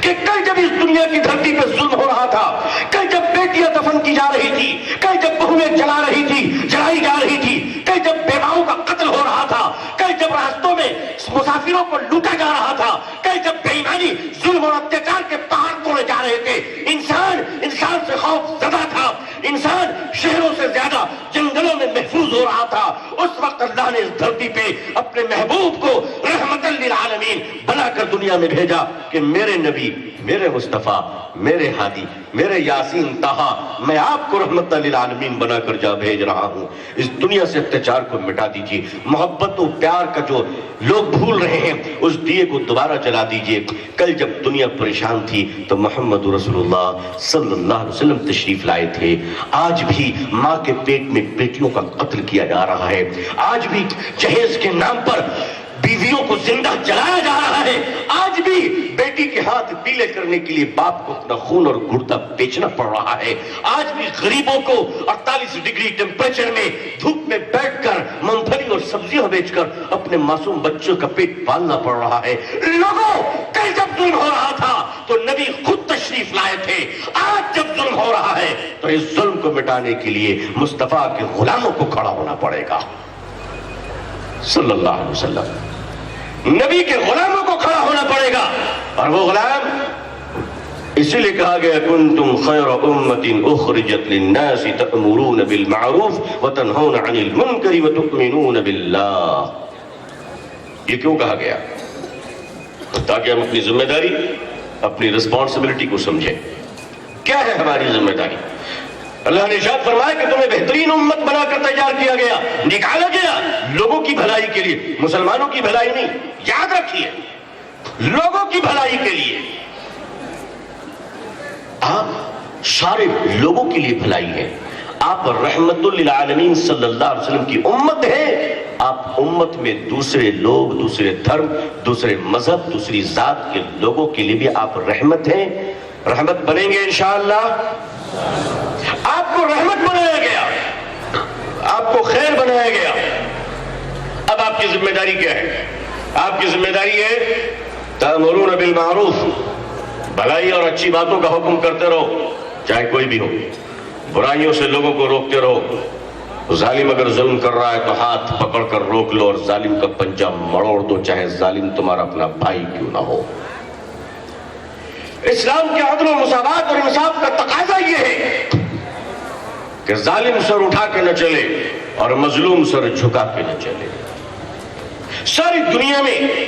کہ کل جب اس دنیا کی دھرتی پہ ظلم ہو رہا تھا، کل جب بیٹیاں دفن کی جا رہی تھی، کل جب بہویں جلائی جا رہی تھی، کل جب بیواؤں کا قتل ہو رہا تھا، کل جب راستوں میں مسافروں کو لوٹا جا رہا تھا، کل جب بے ایمانی، ظلم اور اتیاچار کے پہاڑ توڑے جا رہے تھے، انسان سے خوف زدہ تھا، انسان شہروں سے زیادہ جنگلوں میں محفوظ ہو رہا تھا، اس وقت اللہ نے اس دھرتی پہ اپنے محبوب کو رحمت للعالمین بنا کر دنیا میں بھیجا کہ میرے نبی، میرے مصطفیٰ، میرے ہادی، میرے یاسین طہا، میں آپ کو رحمت للعالمین بنا کر جا بھیج رہا ہوں. اس دنیا سے اتچار کو مٹا دیجیے. محبت و پیار کا جو لوگ بھول رہے ہیں اس دیے کو دوبارہ جلا دیجیے. کل جب دنیا پریشان تھی تو محمد رسول اللہ صلی اللہ علیہ وسلم تشریف لائے تھے. آج بھی ماں کے پیٹ میں بیٹیوں کا قتل کیا جا رہا ہے. آج بھی جہیز کے نام پر بیویوں کو زندہ جلایا جا رہا ہے. آج بھی بیٹی کے ہاتھ پیلے کرنے کے لیے باپ کو اپنا خون اور گردہ بیچنا پڑ رہا ہے. آج بھی غریبوں کو 48 ڈگری ٹیمپریچر میں دھوپ میں بیٹھ کر مونگ پھلی اور سبزیاں بیچ کر اپنے معصوم بچوں کا پیٹ پالنا پڑ رہا ہے. لوگوں، کل جب ظلم ہو رہا تھا تو نبی خود تشریف لائے تھے. آج جب ظلم ہو رہا ہے تو اس ظلم کو مٹانے کے لیے مصطفیٰ کے غلاموں کو کھڑا ہونا پڑے گا. صلی اللہ علیہ وسلم نبی کے غلاموں کو کھڑا ہونا پڑے گا. اور وہ غلام اسی لیے کہا گیا کنتم خیر امت اخرجت للناس تأمرون بالمعروف وتنہون عن المنکر وتؤمنون باللہ. یہ کیوں کہا گیا؟ تاکہ ہم اپنی ذمہ داری، اپنی رسپانسبلٹی کو سمجھیں. کیا ہے ہماری ذمہ داری؟ اللہ نے ارشاد فرمایا کہ تمہیں بہترین امت بنا کر تیار کیا گیا، نکالا گیا لوگوں کی بھلائی کے لیے، مسلمانوں کی بھلائی نہیں. یاد رکھیے، لوگوں کی بھلائی کے لیے. آپ سارے لوگوں کے لیے بھلائی ہے. آپ رحمت للعالمین صلی اللہ علیہ وسلم کی امت ہیں. آپ امت میں دوسرے لوگ، دوسرے دھرم، دوسرے مذہب، دوسری ذات کے لوگوں کے لیے بھی آپ رحمت ہیں. رحمت بنیں گے انشاءاللہ. آپ کو رحمت بنایا گیا، آپ کو خیر بنایا گیا. اب آپ کی ذمہ داری کیا ہے؟ آپ کی ذمہ داری ہے تأمرون بالمعروف، بھلائی اور اچھی باتوں کا حکم کرتے رہو چاہے کوئی بھی ہو. برائیوں سے لوگوں کو روکتے رہو. ظالم اگر ظلم کر رہا ہے تو ہاتھ پکڑ کر روک لو اور ظالم کا پنجہ مڑوڑ دو، چاہے ظالم تمہارا اپنا بھائی کیوں نہ ہو. اسلام کے عدل و مساوات اور انصاف کا تقاضا یہ ہے کہ ظالم سر اٹھا کے نہ چلے اور مظلوم سر جھکا کے نہ چلے. ساری دنیا میں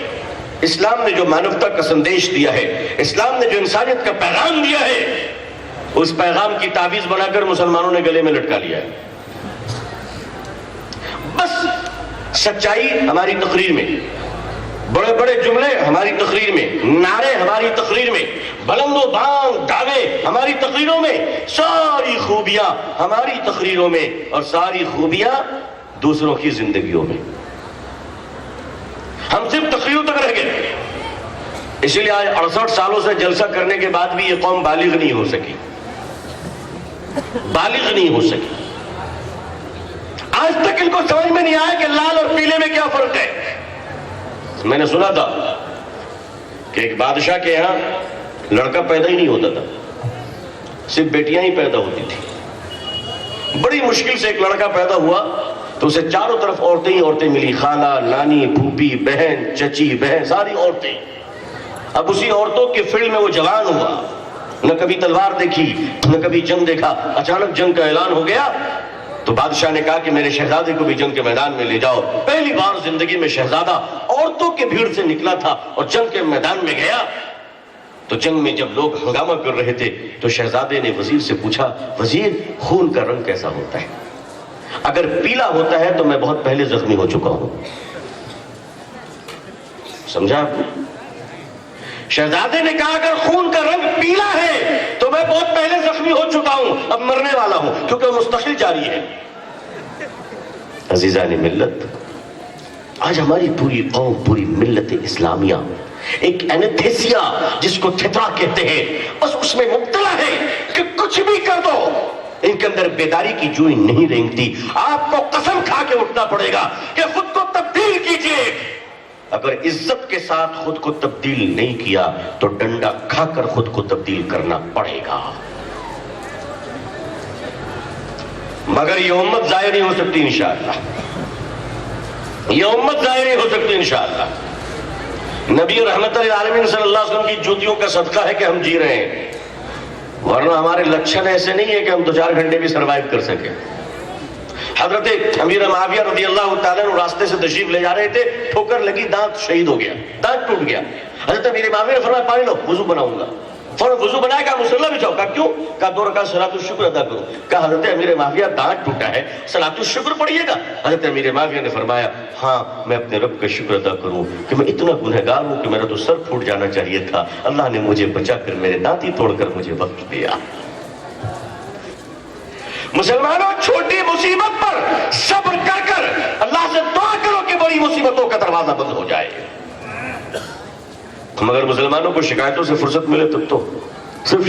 اسلام نے جو مانوتا کا سندیش دیا ہے، اسلام نے جو انسانیت کا پیغام دیا ہے، اس پیغام کی تعویذ بنا کر مسلمانوں نے گلے میں لٹکا لیا ہے. بس سچائی ہماری تقریر میں، بڑے بڑے جملے ہماری تقریر میں، نعرے ہماری تقریر میں، بلند و بانگ دعوے ہماری تقریروں میں، ساری خوبیاں ہماری تقریروں میں اور ساری خوبیاں دوسروں کی زندگیوں میں. ہم صرف تقریروں تک رہ گئے. اسی لیے آج 68 سالوں سے جلسہ کرنے کے بعد بھی یہ قوم بالغ نہیں ہو سکی. بالغ نہیں ہو سکی. آج تک ان کو سمجھ میں نہیں آیا کہ لال اور پیلے میں کیا فرق ہے. میں نے سنا تھا کہ ایک بادشاہ کے یہاں لڑکا پیدا ہی نہیں ہوتا تھا، صرف بیٹیاں ہی پیدا ہوتی تھی. بڑی مشکل سے ایک لڑکا پیدا ہوا تو اسے چاروں طرف عورتیں ہی عورتیں ملی، خالہ، نانی، پھوپھی، بہن، چچی، بہن، ساری عورتیں. اب اسی عورتوں کے فیلڈ میں وہ جوان ہوا، نہ کبھی تلوار دیکھی نہ کبھی جنگ دیکھا. اچانک جنگ کا اعلان ہو گیا تو بادشاہ نے کہا کہ میرے شہزادے کو بھی جنگ کے میدان میں لے جاؤ. پہلی بار زندگی میں شہزادہ عورتوں کے بھیڑ سے نکلا تھا اور جنگ کے میدان میں گیا. تو جنگ میں جب لوگ ہنگامہ کر رہے تھے تو شہزادے نے وزیر سے پوچھا، وزیر خون کا رنگ کیسا ہوتا ہے؟ اگر پیلا ہوتا ہے تو میں بہت پہلے زخمی ہو چکا ہوں. سمجھا آپ نے؟ شہزادے نے کہا اگر خون کا رنگ پیلا ہے تو میں بہت پہلے زخمی ہو چکا ہوں، اب مرنے والا ہوں، کیونکہ مستقل جاری ہے. عزیزان ملت، آج ہماری پوری قوم، پوری ملت اسلامیہ ایک اینتھیسیا جس کو تھترا کہتے ہیں، بس اس میں مبتلا ہے کہ کچھ بھی کر دو. ان کے اندر بیداری کی جوئی نہیں رینگتی. آپ کو قسم کھا کے اٹھنا پڑے گا کہ خود کو تبدیل کیجئے. اگر عزت کے ساتھ خود کو تبدیل نہیں کیا تو ڈنڈا کھا کر خود کو تبدیل کرنا پڑے گا. مگر یہ امت ضائع نہیں ہو سکتی انشاءاللہ. یہ امت ضائع نہیں ہو سکتی انشاءاللہ. نبی رحمت للعالمین صلی اللہ علیہ وسلم کی جوتیوں کا صدقہ ہے کہ ہم جی رہے ہیں، ورنہ ہمارے لچھن ایسے نہیں ہے کہ ہم 2-4 گھنٹے بھی سروائیو کر سکیں. حضرت امیر معاویہ رضی اللہ تعالیٰ عنہ راستے سے تشریف لے جا رہے تھے، ٹھوکر لگی، دانت شہید ہو گیا، دانت ٹوٹ گیا. حضرت امیر معاویہ نے فرمایا پانی لو، وضو بناؤں گا. فوراً وضو بنایا، کہا مصلی بچھاؤ. کہا کیوں؟ کہا 2 رکعت صلاۃ الشکر ادا کرو. کہا حضرت امیر معاویہ دانت ٹوٹا ہے، صلاۃ الشکر پڑھیے گا. حضرت امیر معاویہ نے فرمایا ہاں میں اپنے رب کا شکر ادا کروں کہ میں اتنا گنہگار ہوں کہ میرا تو سر پھوٹ جانا چاہیے تھا، اللہ نے مجھے بچا کر میرے دانت ہی توڑ کر مجھے بخش دیا. مسلمانوں، چھوٹی مصیبت پر صبر کر اللہ سے دعا کرو کہ بڑی مصیبتوں کا دروازہ بند ہو جائے. مگر مسلمانوں کو شکایتوں سے فرصت ملے تب تو صرف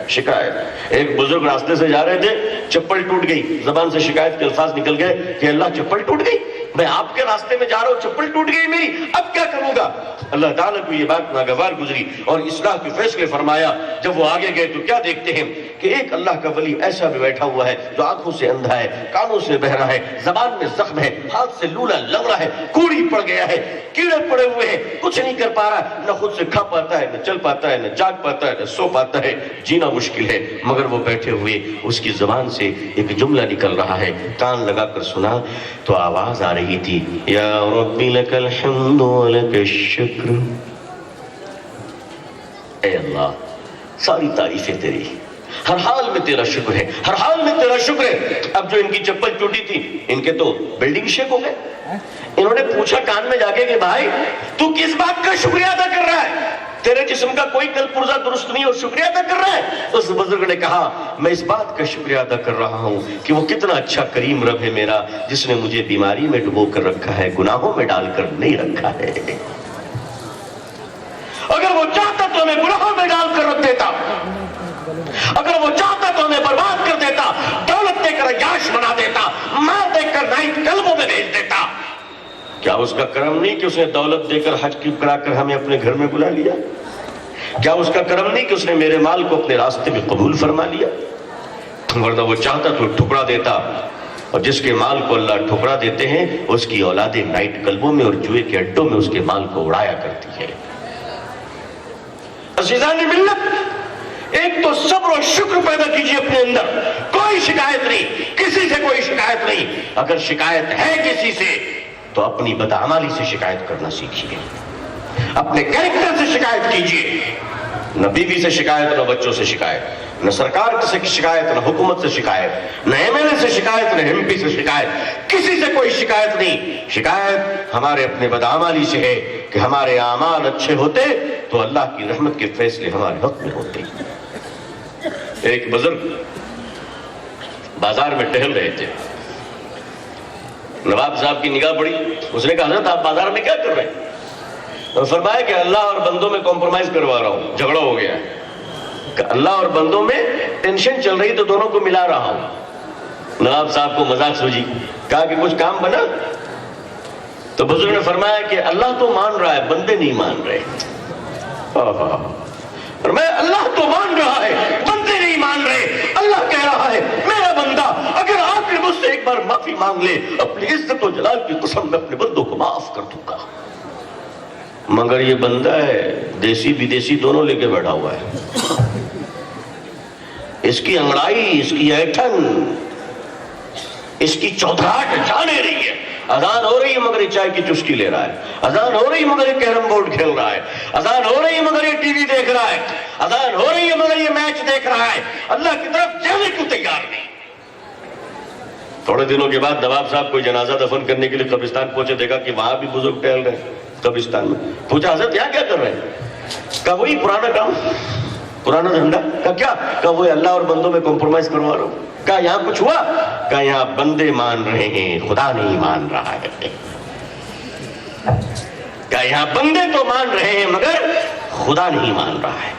شکایت. ایک بزرگ راستے سے جا رہے تھے، چپل ٹوٹ گئی، زبان سے شکایت کے الفاظ نکل گئے کہ اللہ چپل ٹوٹ گئی، میں آپ کے راستے میں جا رہا ہوں، چپل ٹوٹ گئی میری، اب کیا کروں گا. اللہ تعالیٰ کو یہ بات ناگوار گزری اور اصلاح کے فیصلے فرمایا. جب وہ آگے گئے تو کیا دیکھتے ہیں کہ ایک اللہ کا ولی ایسا بھی بیٹھا ہوا ہے جو آنکھوں سے اندھا ہے، کانوں سے بہرا ہے، زبان میں زخم ہے، ہاتھ سے لولا لگ رہا ہے، کوڑی پڑ گیا ہے، کیڑے پڑے ہوئے ہیں، کچھ نہیں کر پا رہا، نہ خود سے کھا پاتا ہے، نہ چل پاتا ہے، نہ جاگ پاتا ہے، نہ سو پاتا ہے، جینا مشکل ہے. مگر وہ بیٹھے ہوئے اس کی زبان سے ایک جملہ نکل رہا ہے. کان لگا کر سنا تو آواز آ رہی تھی، یا ربی لک الحمد ولک الشکر. اے اللہ ساری تعریفیں تیری، ہر حال میں تیرا شکر ہے، ہر حال میں تیرا شکر ہے. اب جو ان کی چپل ٹوٹی تھی، ان کے تو بلڈنگ شیک ہو گئے. انہوں نے پوچھا کان میں جا کے کہ بھائی تو کس بات کا شکریہ ادا کر رہا ہے؟ تیرے جسم کا کوئی کل پرزہ درست نہیں اور شکریہ ادا کر رہا ہے؟ اس بزرگ نے کہا میں اس بات کا شکریہ ادا کر رہا ہوں کہ وہ کتنا اچھا کریم رب ہے میرا، جس نے مجھے بیماری میں ڈبو کر رکھا ہے، گناہوں میں ڈال کر نہیں رکھا ہے. اگر وہ چاہتا تو ہمیں گناہوں میں ڈال کر رکھ دیتا، اگر وہ چاہتا تو ہمیں برباد کر دیتا، دولت دے کر عیاش بنا دیتا، مال دے کر نائٹ کلبوں میں بھیج دیتا. کیا اس کا کرم نہیں کہ اس نے دولت دے کر حج کی کرا کر ہمیں اپنے گھر میں بلا لیا؟ کیا اس کا کرم نہیں کہ اس نے میرے مال کو اپنے راستے میں قبول فرما لیا؟ ورنہ وہ چاہتا تو ٹھکرا دیتا، اور جس کے مال کو اللہ ٹھکرا دیتے ہیں اس کی اولادیں نائٹ کلبوں میں اور جوئے کے اڈوں میں اس کے مال کو اڑایا کرتی ہے. عزیزان ملت، ایک تو صبر و شکر پیدا کیجیے اپنے اندر. کوئی شکایت نہیں، کسی سے کوئی شکایت نہیں. اگر شکایت ہے کسی سے تو اپنی بدعمالی سے شکایت کرنا سیکھیے، اپنے کیریکٹر سے شکایت کیجیے. نہ بیوی سے شکایت، نہ بچوں سے شکایت، نہ سرکار سے شکایت، نہ حکومت سے شکایت، نہ ایم ایل اے سے شکایت، نہ ایم پی سے شکایت. کسی سے کوئی شکایت نہیں. شکایت ہمارے اپنے بدعمالی سے ہے کہ ہمارے اعمال اچھے ہوتے تو اللہ کی رحمت کے فیصلے ہمارے حق میں ہوتے. ایک بزرگ بازار میں ٹہل رہے تھے، نواب صاحب کی نگاہ پڑی. اس نے کہا حضرت آپ بازار میں کیا کر رہے ہیں؟ فرمایا کہ اللہ اور بندوں میں کمپرومائز کروا رہا ہوں، جھگڑا ہو گیا ہے. کہ اللہ اور بندوں میں ٹینشن چل رہی تو دونوں کو ملا رہا ہوں. نواب صاحب کو مذاق سوجی، کہا کہ کچھ کام بنا؟ تو بزرگ نے فرمایا کہ اللہ تو مان رہا ہے، بندے نہیں مان رہے. فرمایا اللہ تو مان رہا ہے، بندے نہیں مان رہے. اللہ کہہ رہا ہے میرا بندہ اگر آپ نے مجھ سے ایک بار معافی مانگ لے، اپنی عزت و جلال کی قسم میں اپنے بندوں کو معاف کر دوں گا. مگر یہ بندہ ہے دیسی بدیسی دونوں لے کے بیٹھا ہوا ہے. اس کی انگڑائی، اس کی ایٹھن، اس کی چودراہٹ جانے رہی ہے. اذان ہو رہی ہے مگر یہ چائے کی چسکی لے رہا ہے. اذان ہو رہی ہے مگر یہ کیرم بورڈ کھیل رہا ہے. اذان ہو رہی ہے مگر یہ ٹی وی دیکھ رہا ہے. اذان ہو رہی ہے مگر یہ میچ دیکھ رہا ہے. اللہ کی طرف جانے کو تیار نہیں. تھوڑے دنوں کے بعد نواب صاحب کوئی جنازہ دفن کرنے کے لیے قبرستان پہنچے، دیکھا کہ وہاں بھی بزرگ ٹہل رہے ہیں قبرستان میں. پوچھا حضرت یہاں کیا کر رہے ہیں؟ کہا وہی پرانا کام، پرانا دھندا. کہا کیا؟ کہا وہ اللہ اور بندوں میں کمپرومائز کروا رہا ہوں. کہا یہاں کچھ ہوا؟ کہا یہاں بندے مان رہے ہیں، خدا نہیں مان رہا ہے. کہا یہاں بندے تو مان رہے ہیں مگر خدا نہیں مان رہا ہے.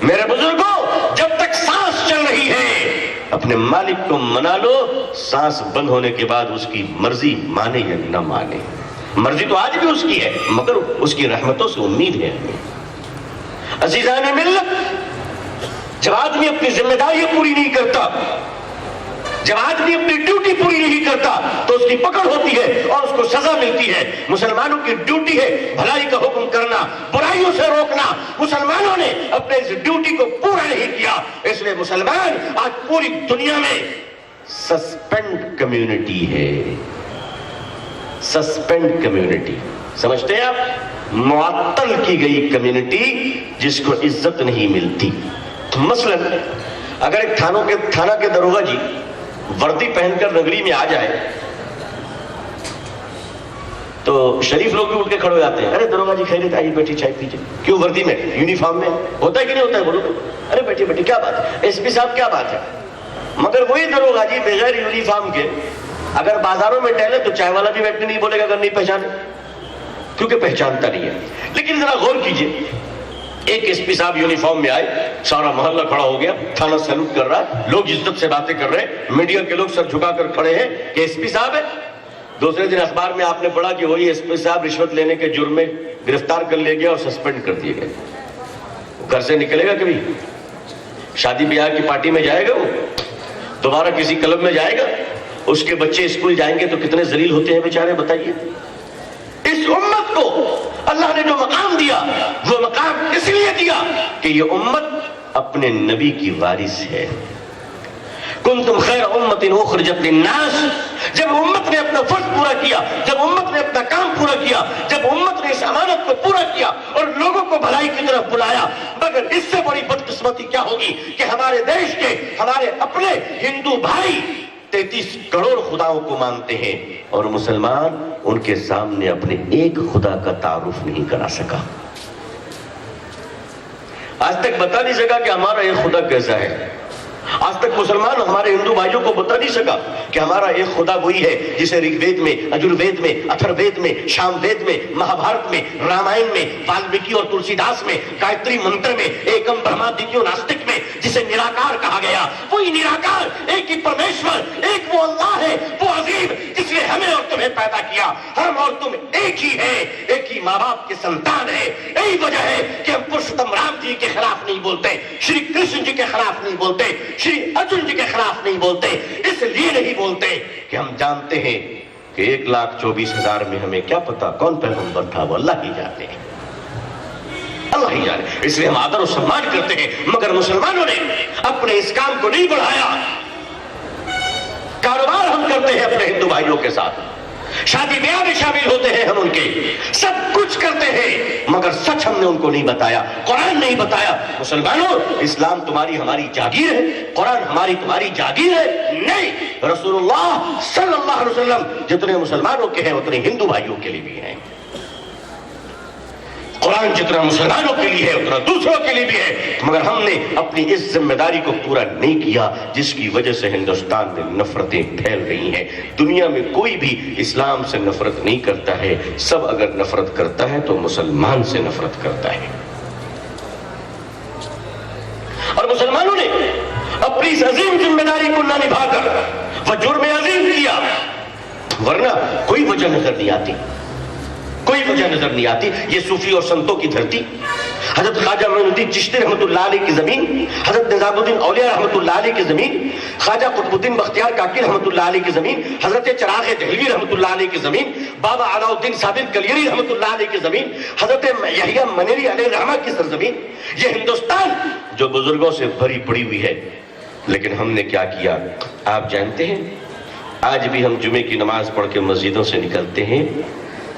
میرے بزرگوں، جب تک سانس چل رہی ہے اپنے مالک کو منا لو. سانس بند ہونے کے بعد اس کی مرضی مانے یا نہ مانے، مرضی تو آج بھی اس کی ہے مگر اس کی رحمتوں سے امید ہے ہمیں. عزیزان ملت، جب آدمی اپنی ذمہ داری پوری نہیں کرتا، جب آدمی اپنی ڈیوٹی پوری نہیں کرتا تو اس کی پکڑ ہوتی ہے اور اس کو سزا ملتی ہے. مسلمانوں کی ڈیوٹی ہے بھلائی کا حکم کرنا، برائیوں سے روکنا. مسلمانوں نے اپنے اس ڈیوٹی کو پورا نہیں کیا، اس لیے مسلمان آج پوری دنیا میں سسپینڈ کمیونٹی ہے. سسپینڈ کمیونٹی سمجھتے ہیں آپ؟ معطل کی گئی کمیونٹی جس کو عزت نہیں ملتی. مثلا اگر ایک تھانہ کے دروغہ جی وردی پہن کر نگری میں آ جائے تو شریف لوگ بھی اٹھ کے کھڑے ہو جاتے ہیں. ارے دروغہ جی خیریت, آئیے بیٹھی چائے پیجیے. کیوں؟ وردی میں, یونیفارم میں. ہوتا ہے کہ نہیں ہوتا ہے؟ بولو تو. ارے بیٹھی بیٹھی, کیا بات ہے ایس پی صاحب, کیا بات ہے. مگر وہی دروغہ جی بغیر یونیفارم کے اگر بازاروں میں ٹہلے تو چائے والا بھی بیٹھنے نہیں بولے گا اگر نہیں پہچانے, کیونکہ پہچانتا نہیں ہے. لیکن ذرا غور کیجئے, ایک ایس پی صاحب یونیفارم میں آئے, سارا محلہ کھڑا ہو گیا, تھانہ سیلوٹ کر رہا ہے, لوگ عزت سے باتیں کر رہے ہیں, میڈیا کے لوگ سر جھکا کر کھڑے ہیں کہ ایس پی صاحب ہے. دوسرے دن اخبار میں آپ نے پڑھا کہ وہی ایس پی صاحب رشوت لینے کے جرم میں گرفتار کر لیا گیا اور سسپینڈ کر دیے گئے. گھر سے نکلے گا کبھی؟ شادی بیاہ کی پارٹی میں جائے گا وہ؟ دوبارہ کسی کلب میں جائے گا؟ اس کے بچے اسکول جائیں گے تو کتنے ذلیل ہوتے ہیں بیچارے, بتائیے. اس امت کو اللہ نے جو مقام دیا وہ مقام اس لیے دیا کہ یہ امت اپنے نبی کی وارث ہے. کنتم خیر امت اخرجت للناس. جب امت نے اپنا فرض پورا کیا, جب امت نے اپنا کام پورا کیا, جب امت نے اس امانت کو پورا کیا اور لوگوں کو بھلائی کی طرف بلایا, مگر اس سے بڑی بدقسمتی کیا ہوگی کہ ہمارے دیش کے ہمارے اپنے ہندو بھائی 33 کروڑ خداؤں کو مانتے ہیں اور مسلمان ان کے سامنے اپنے ایک خدا کا تعارف نہیں کرا سکا. آج تک بتا نہیں سکا کہ ہمارا ایک خدا کیسا ہے. آج تک مسلمان ہمارے ہندو بھائیوں کو بتا نہیں سکا کہ ہمارا ایک خدا وہی ہے جسے رگ وید میں, اجر وید میں, اتھر وید میں, شام وید میں, مہابھارت میں, رامائن میں, والمیکی اور تلسی داس میں, گایتری منتر میں, ایکم برہما دیتیو ناستک میں جسے نراکار کہا گیا. وہی نراکار, ایک ہی پرمیشور, ایک وہ اللہ ہے, وہ عظیم جس نے ہمیں اور تمہیں پیدا کیا. ہم اور تم ایک ہی ہیں, ایک ہی ماں باپ کے سنتان ہیں. یہی وجہ ہے کہ ہم پرشوتم رام جی کے خلاف نہیں بولتے, شری کرشن جی کے خلاف نہیں بولتے, شری ارجن جی کے خلاف نہیں بولتے. اس لیے نہیں بولتے کہ ہم جانتے ہیں کہ 1,24,000 میں ہمیں کیا پتا کون پیغمبر تھا, وہ اللہ ہی جانے, اللہ ہی جانے. اس لیے ہم آدر و سمان کرتے ہیں. مگر مسلمانوں نے اپنے اس کام کو نہیں بڑھایا. کاروبار ہم کرتے ہیں اپنے ہندو بھائیوں کے ساتھ, شادی بیاہ میں شامل ہوتے ہیں ہم ان کے, سب کچھ کرتے ہیں, مگر سچ ہم نے ان کو نہیں بتایا, قرآن نہیں بتایا. مسلمانوں, اسلام تمہاری ہماری جاگیر ہے, قرآن ہماری تمہاری جاگیر ہے نہیں. رسول اللہ صلی اللہ علیہ وسلم جتنے مسلمانوں کے ہیں اتنے ہندو بھائیوں کے لیے بھی ہیں. قرآن جتنا مسلمانوں کے لیے ہے اتنا دوسروں کے لیے بھی ہے. مگر ہم نے اپنی اس ذمہ داری کو پورا نہیں کیا, جس کی وجہ سے ہندوستان میں نفرتیں پھیل رہی ہیں. دنیا میں کوئی بھی اسلام سے نفرت نہیں کرتا ہے, سب اگر نفرت کرتا ہے تو مسلمان سے نفرت کرتا ہے. اور مسلمانوں نے اپنی اس عظیم ذمہ داری کو نہ نبھا کر وہ جرم عظیم کیا, ورنہ کوئی وجہ نظر نہیں آتی, کوئی وجہ نظر نہیں آتی. یہ صوفی اور سنتوں کی دھرتی, حضرت خواجہ معین الدین چشتی رحمۃ اللہ علیہ کی زمین, حضرت نظام الدین اولیاء رحمۃ اللہ علیہ کی زمین, خواجہ قطب الدین بختیار کاکی رحمۃ اللہ علیہ کی زمین, حضرت چراغ دہلوی رحمۃ اللہ علیہ کی زمین, بابا علاء الدین ثابت کلیری رحمۃ اللہ علیہ کی زمین, حضرت یحییٰ منیری علیہ الرحمہ کی سرزمین. یہ ہندوستان جو بزرگوں سے بھری پڑی ہوئی ہے. لیکن ہم نے کیا کیا آپ جانتے ہیں؟ آج بھی ہم جمعے کی نماز پڑھ کے مسجدوں سے نکلتے ہیں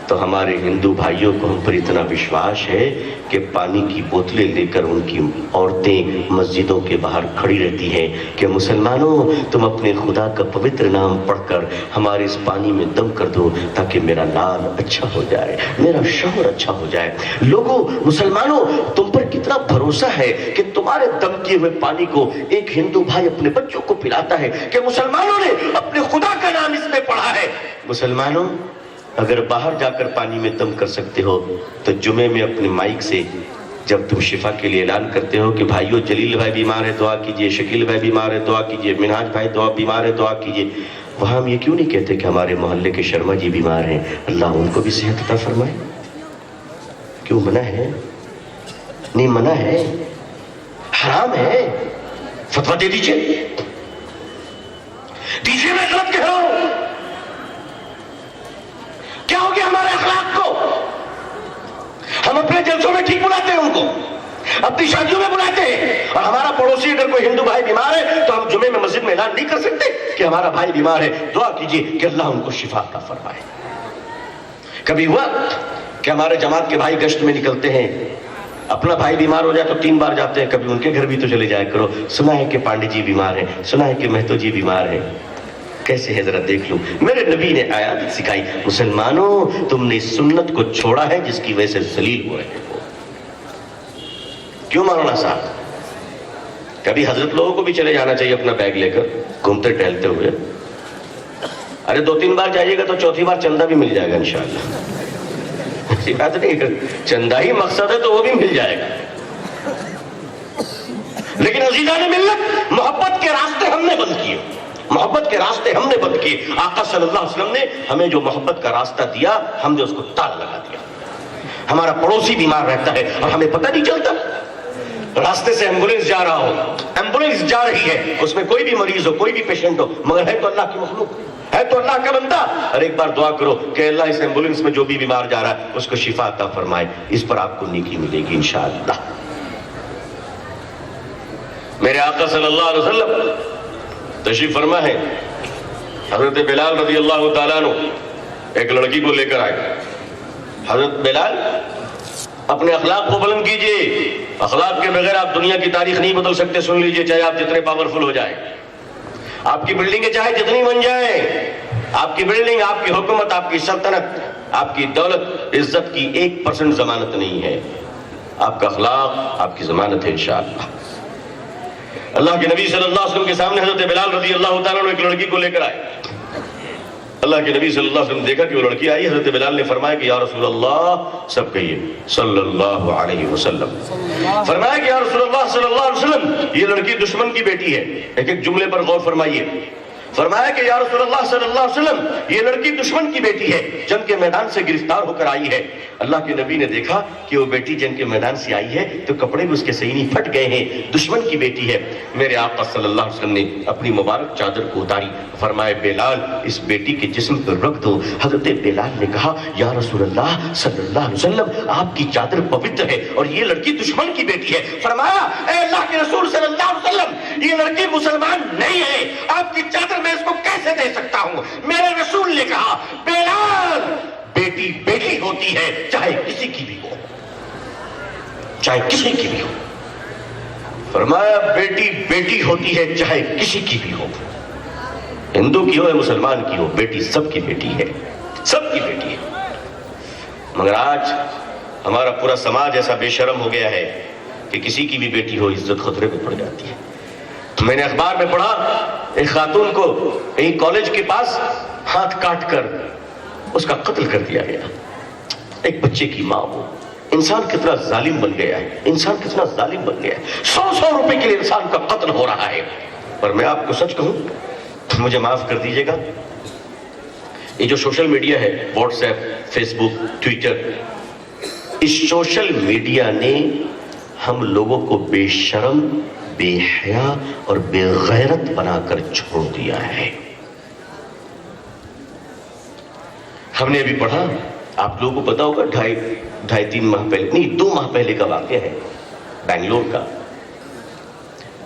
تو ہمارے ہندو بھائیوں کو ہم پر اتنا وشواس ہے کہ پانی کی بوتلیں لے کر ان کی عورتیں مسجدوں کے باہر کھڑی رہتی ہیں کہ مسلمانوں تم اپنے خدا کا پوتر نام پڑھ کر ہمارے اس پانی میں دم کر دو تاکہ میرا لال اچھا ہو جائے, میرا شوہر اچھا ہو جائے. لوگوں, مسلمانوں, تم پر کتنا بھروسہ ہے کہ تمہارے دم کیے ہوئے پانی کو ایک ہندو بھائی اپنے بچوں کو پلاتا ہے کہ مسلمانوں نے اپنے خدا کا نام اس میں پڑھا ہے. مسلمانوں, اگر باہر جا کر پانی میں دم کر سکتے ہو تو جمعے میں اپنے مائک سے جب تم شفا کے لیے اعلان کرتے ہو کہ بھائیو جلیل بھائی بیمار ہے دعا کیجئے, شکیل بھائی بیمار ہے دعا کیجئے, منہاج بھائی بیمار ہے دعا کیجئے, وہاں ہم یہ کیوں نہیں کہتے کہ ہمارے محلے کے شرما جی بیمار ہیں, اللہ ان کو بھی صحت عطا فرمائے؟ کیوں منع ہے؟ نہیں منع ہے, حرام ہے. فتویٰ دے دیجئے, میں غلط کہہ رہا ہوں. کیا ہو گیا ہمارے اخلاق کو؟ ہم اپنے جلسوں میں ٹھیک بلاتے ہیں ان کو, اپنی شادیوں میں بلاتے ہیں, اور ہمارا پڑوسی اگر کوئی ہندو بھائی بیمار ہے تو ہم جمعے میں مسجد میں اعلان نہیں کر سکتے کہ ہمارا بھائی بیمار ہے, دعا کیجئے کہ اللہ ان کو شفا عطا فرمائے. کبھی ہوا کہ ہمارے جماعت کے بھائی گشت میں نکلتے ہیں، اپنا بھائی بیمار ہو جائے تو 3 بار جاتے ہیں، کبھی ان کے گھر بھی تو چلے جایا کرو، سنا ہے کہ پانڈے جی بیمار ہیں، سنا ہے کہ مہتو جی بیمار ہیں. کیسے ہے ذرا دیکھ لوں. میرے نبی نے آیات سکھائی، مسلمانوں تم نے اس سنت کو چھوڑا ہے جس کی وجہ سے ذلیل ہو رہے ہو. کیوں مولانا صاحب؟ کبھی حضرت لوگوں کو بھی چلے جانا چاہیے اپنا بیگ لے کر گھومتے ٹہلتے ہوئے. ارے 2-3 بار جائیے گا تو چوتھی بار چندہ بھی مل جائے گا انشاءاللہ. ایسی بات نہیں، چندہ ہی مقصد ہے تو وہ بھی مل جائے گا. لیکن عزیزان ملت، محبت کے راستے ہم نے بند کیے، محبت کے راستے ہم نے بند کیے. آقا صلی اللہ علیہ وسلم نے ہمیں جو محبت کا راستہ دیا، ہم نے اس کو تالا لگا دیا. ہمارا پڑوسی بیمار رہتا ہے اور ہمیں پتہ نہیں چلتا. راستے سے ایمبولینس جا رہا ہو، ایمبولینس جا رہی ہے، اس میں کوئی بھی مریض ہو، کوئی بھی پیشنٹ ہو، مگر ہے تو اللہ کی مخلوق، ہے تو اللہ کا بندہ. اور ایک بار دعا کرو کہ اللہ اس ایمبولینس میں جو بھی بیمار جا رہا ہے اس کو شفا عطا فرمائے. اس پر آپ کو نیکی ملے گی انشاءاللہ. میرے آقا صلی اللہ علیہ وسلم تشریف فرما ہے. حضرت بلال رضی اللہ تعالیٰ عنہ ایک لڑکی کو لے کر آئے. حضرت بلال اپنے اخلاق کو بلند کیجئے، اخلاق کے بغیر آپ دنیا کی تاریخ نہیں بدل سکتے. سن لیجئے، چاہے آپ جتنے پاورفل ہو جائیں، آپ کی بلڈنگیں چاہے جتنی بن جائیں، آپ کی بلڈنگ، آپ کی حکومت، آپ کی سلطنت، آپ کی دولت، عزت کی 1% ضمانت نہیں ہے. آپ کا اخلاق آپ کی ضمانت ہے انشاءاللہ. اللہ کے نبی صلی اللہ علیہ وسلم کے سامنے حضرت بلال رضی اللہ تعالیٰ عنہ ایک لڑکی کو لے کر آئے. اللہ کے نبی صلی اللہ علیہ وسلم نے دیکھا کہ وہ لڑکی آئی. حضرت بلال نے فرمایا کہ یا رسول اللہ، سب کہیے صلی اللہ علیہ وسلم، فرمایا کہ یا رسول اللہ صلی اللہ علیہ وسلم، یہ لڑکی دشمن کی بیٹی ہے. ایک ایک جملے پر غور فرمائیے. فرمایا کہ یا رسول اللہ صلی اللہ علیہ وسلم، یہ لڑکی دشمن کی بیٹی ہے، جنگ کے میدان سے گرفتار ہو کر آئی ہے. اللہ کے نبی نے دیکھا کہ وہ بیٹی جنگ کے میدان سے آئی ہے تو کپڑے بھی اس کے سینے پھٹ گئے ہیں، دشمن کی بیٹی ہے. میرے آقا صلی اللہ علیہ وسلم نے اپنی مبارک چادر کو اتاری. فرمایا بلال، اس بیٹی کے جسم پر رکھ دو. حضرت بلال نے کہا یا رسول اللہ صلی اللہ علیہ وسلم، آپ کی چادر پوتر ہے اور یہ لڑکی دشمن کی بیٹی ہے. فرمایا اے اللہ کے رسول صلی اللہ علیہ وسلم، یہ لڑکی مسلمان نہیں ہے، آپ کی چادر میں اس کو کیسے دے سکتا ہوں؟ میرے رسول نے کہا بلال، بیٹی بیٹی ہوتی ہے چاہے کسی کی بھی ہو، چاہے کسی کی بھی ہو. فرمایا بیٹی بیٹی ہوتی ہے چاہے کسی کی بھی ہو، ہندو کی ہو یا مسلمان کی ہو، بیٹی سب کی بیٹی ہے، سب کی بیٹی ہے. مگر آج ہمارا پورا سماج ایسا بے شرم ہو گیا ہے کہ کسی کی بھی بیٹی ہو عزت خطرے میں پڑ جاتی ہے. میں نے اخبار میں پڑھا ایک خاتون کو ایک کالج کے پاس ہاتھ کاٹ کر اس کا قتل کر دیا گیا. ایک بچے کی ماں ہو. انسان کتنا ظالم بن گیا ہے، انسان کتنا ظالم بن گیا ہے. 100 روپے کے لیے انسان کا قتل ہو رہا ہے. پر میں آپ کو سچ کہوں، مجھے معاف کر دیجئے گا، یہ جو سوشل میڈیا ہے، واٹس ایپ، فیس بک، ٹویٹر، اس سوشل میڈیا نے ہم لوگوں کو بے شرم، بے حیا اور بے غیرت بنا کر چھوڑ دیا ہے. ہم نے ابھی پڑھا، آپ لوگوں کو پتا ہوگا، 2.5-3 ماہ پہلے، نہیں 2 ماہ پہلے کا واقعہ ہے بنگلور کا.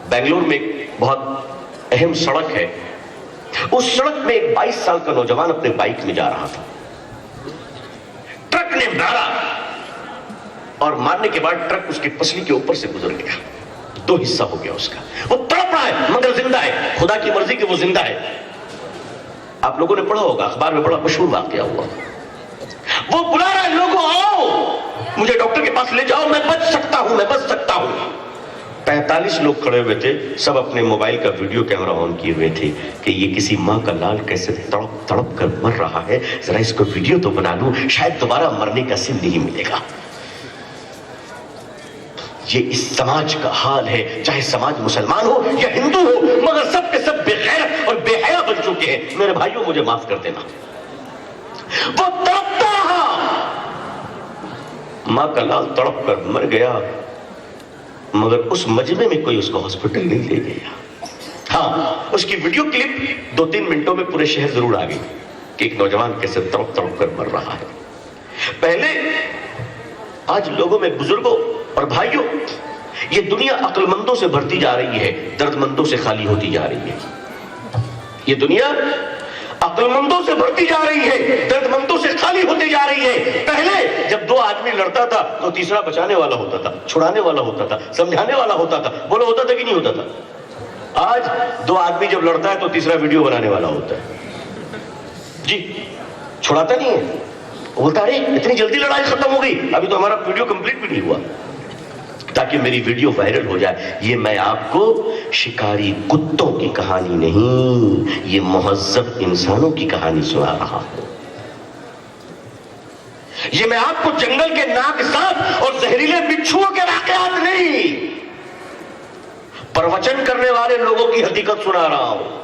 بنگلور میں ایک بہت اہم سڑک ہے. اس سڑک میں ایک 22 سال کا نوجوان اپنے بائک میں جا رہا تھا. ٹرک نے مارا اور مارنے کے بعد ٹرک اس کی پسلی کے اوپر سے گزر گیا. 2 حصہ ہو گیا اس کا. وہ تڑپ رہا ہے مگر زندہ ہے. خدا کی مرضی کہ وہ زندہ ہے. آپ لوگوں نے پڑھا ہوگا، اخبار میں بڑا مشہور واقعہ ہوا. وہ بلا رہا ہے لوگوں، آؤ مجھے ڈاکٹر کے پاس لے جاؤ، میں بچ سکتا ہوں، میں بچ سکتا ہوں. 45 لوگ کھڑے ہوئے تھے، سب اپنے موبائل کا ویڈیو کیمرہ آن کیے ہوئے تھے کہ یہ کسی ماں کا لال کیسے تڑپ تڑپ کر مر رہا ہے، ذرا اس کو ویڈیو تو بنا لوں، شاید دوبارہ مرنے کا سن نہیں ملے گا. یہ اس سماج کا حال ہے، چاہے سماج مسلمان ہو یا ہندو ہو، مگر سب کے سب بے غیرت اور بے حیا بن چکے ہیں. میرے بھائیوں مجھے معاف کر دینا. وہ تڑپتا رہا، ماں کا لال تڑپ کر مر گیا، مگر اس مجمع میں کوئی اس کو ہاسپٹل نہیں لے گیا. ہاں، اس کی ویڈیو کلپ 2-3 منٹوں میں پورے شہر ضرور آ گئی کہ ایک نوجوان کیسے تڑپ تڑپ کر مر رہا ہے. پہلے آج لوگوں میں، بزرگوں اور بھائیوں، یہ دنیا عقل مندوں سے بھرتی جا رہی ہے، درد مندوں سے خالی ہوتی جا رہی ہے. یہ دنیا عقل مندوں سے بھرتی جا رہی ہے، درد مندوں سے خالی بدنامی ہوتی جا رہی ہے. پہلے جب دو آدمی لڑتا تھا تو تیسرا بچانے والا ہوتا تھا, چھڑانے والا ہوتا تھا, سمجھانے والا ہوتا تھا. بولو ہوتا تھا کہ نہیں ہوتا تھا؟ آج دو آدمی جب لڑتا ہے تو تیسرا ویڈیو بنانے والا ہوتا ہے. جی چھڑاتا نہیں ہے, بولتا ہے اتنی جلدی لڑائی ختم ہو گئی, ابھی تو ہمارا ویڈیو کمپلیٹ بھی نہیں ہوا, تاکہ میری ویڈیو وائرل ہو جائے. یہ میں آپ کو شکاری کتوں کی کہانی نہیں, یہ مہذب انسانوں کی کہانی سنا رہا ہوں. یہ میں آپ کو جنگل کے ناگ سانپ اور زہریلے بچھوؤں کے واقعات نہیں, پروچن کرنے والے لوگوں کی حقیقت سنا رہا ہوں.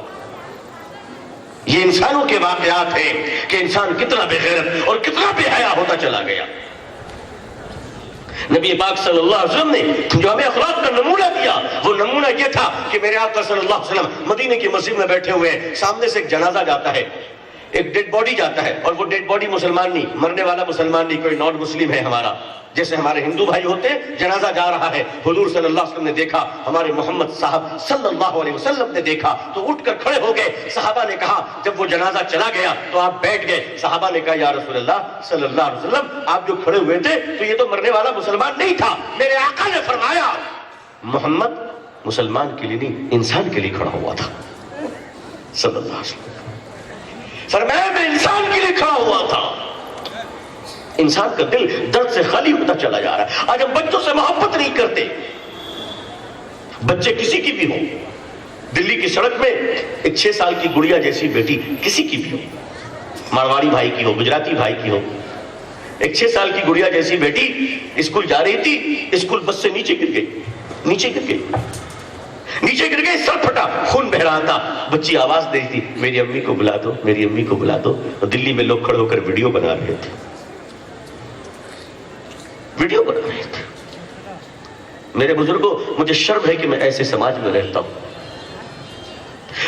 یہ انسانوں کے واقعات ہیں کہ انسان کتنا بے غیرت اور کتنا بے حیا ہوتا چلا گیا. نبی پاک صلی اللہ علیہ وسلم نے جو ہمیں اخلاق کا نمونہ دیا, وہ نمونہ یہ تھا کہ میرے آقا صلی اللہ علیہ وسلم مدینے کی مسجد میں بیٹھے ہوئے ہیں, سامنے سے ایک جنازہ جاتا ہے, ایک ڈیڈ باڈی جاتا ہے, اور وہ ڈیڈ باڈی مسلمان نہیں, مرنے والا مسلمان نہیں, کوئی نان مسلم ہے ہمارا, جیسے ہمارے ہندو بھائی ہوتے ہیں. جنازہ جا رہا ہے, حضور صلی اللہ علیہ وسلم نے دیکھا, ہمارے محمد صاحب صلی اللہ علیہ وسلم نے دیکھا تو اٹھ کر کھڑے ہو گئے. صحابہ نے کہا, جب وہ جنازہ چلا گیا تو آپ بیٹھ گئے. صحابہ نے کہا, یا رسول اللہ صلی اللہ علیہ وسلم, آپ جو کھڑے ہوئے تھے تو یہ تو مرنے والا مسلمان نہیں تھا. میرے آقا نے فرمایا, محمد مسلمان کے لیے نہیں, انسان کے لیے کھڑا ہوا تھا صلی اللہ علیہ وسلم. فرمایا میں انسان کے لیے کھڑا ہوا تھا. انسان کا دل درد سے خالی ہوتا چلا جا رہا ہے. آج ہم بچوں سے محبت نہیں کرتے, بچے کسی کی بھی ہو. دلی کی سڑک میں ایک 6 سال کی گڑیا جیسی بیٹی کسی کی بھی ہو, مارواڑی بھائی کی ہو, گجراتی بھائی کی ہو, ایک 6 سال کی گڑیا جیسی بیٹی اسکول جا رہی تھی, اسکول بس سے نیچے گر گئی, نیچے گر گئی, سر پھٹا, خون بہ رہا تھا. بچی آواز دے رہی تھی, میری امی کو بلا دو, میری امی کو بلا دو. اور دلی میں لوگ کھڑے ہو کر ویڈیو بنا رہے تھے, ویڈیو بنا رہے تھے. میرے بزرگوں, مجھے شرم ہے کہ میں ایسے سماج میں رہتا ہوں.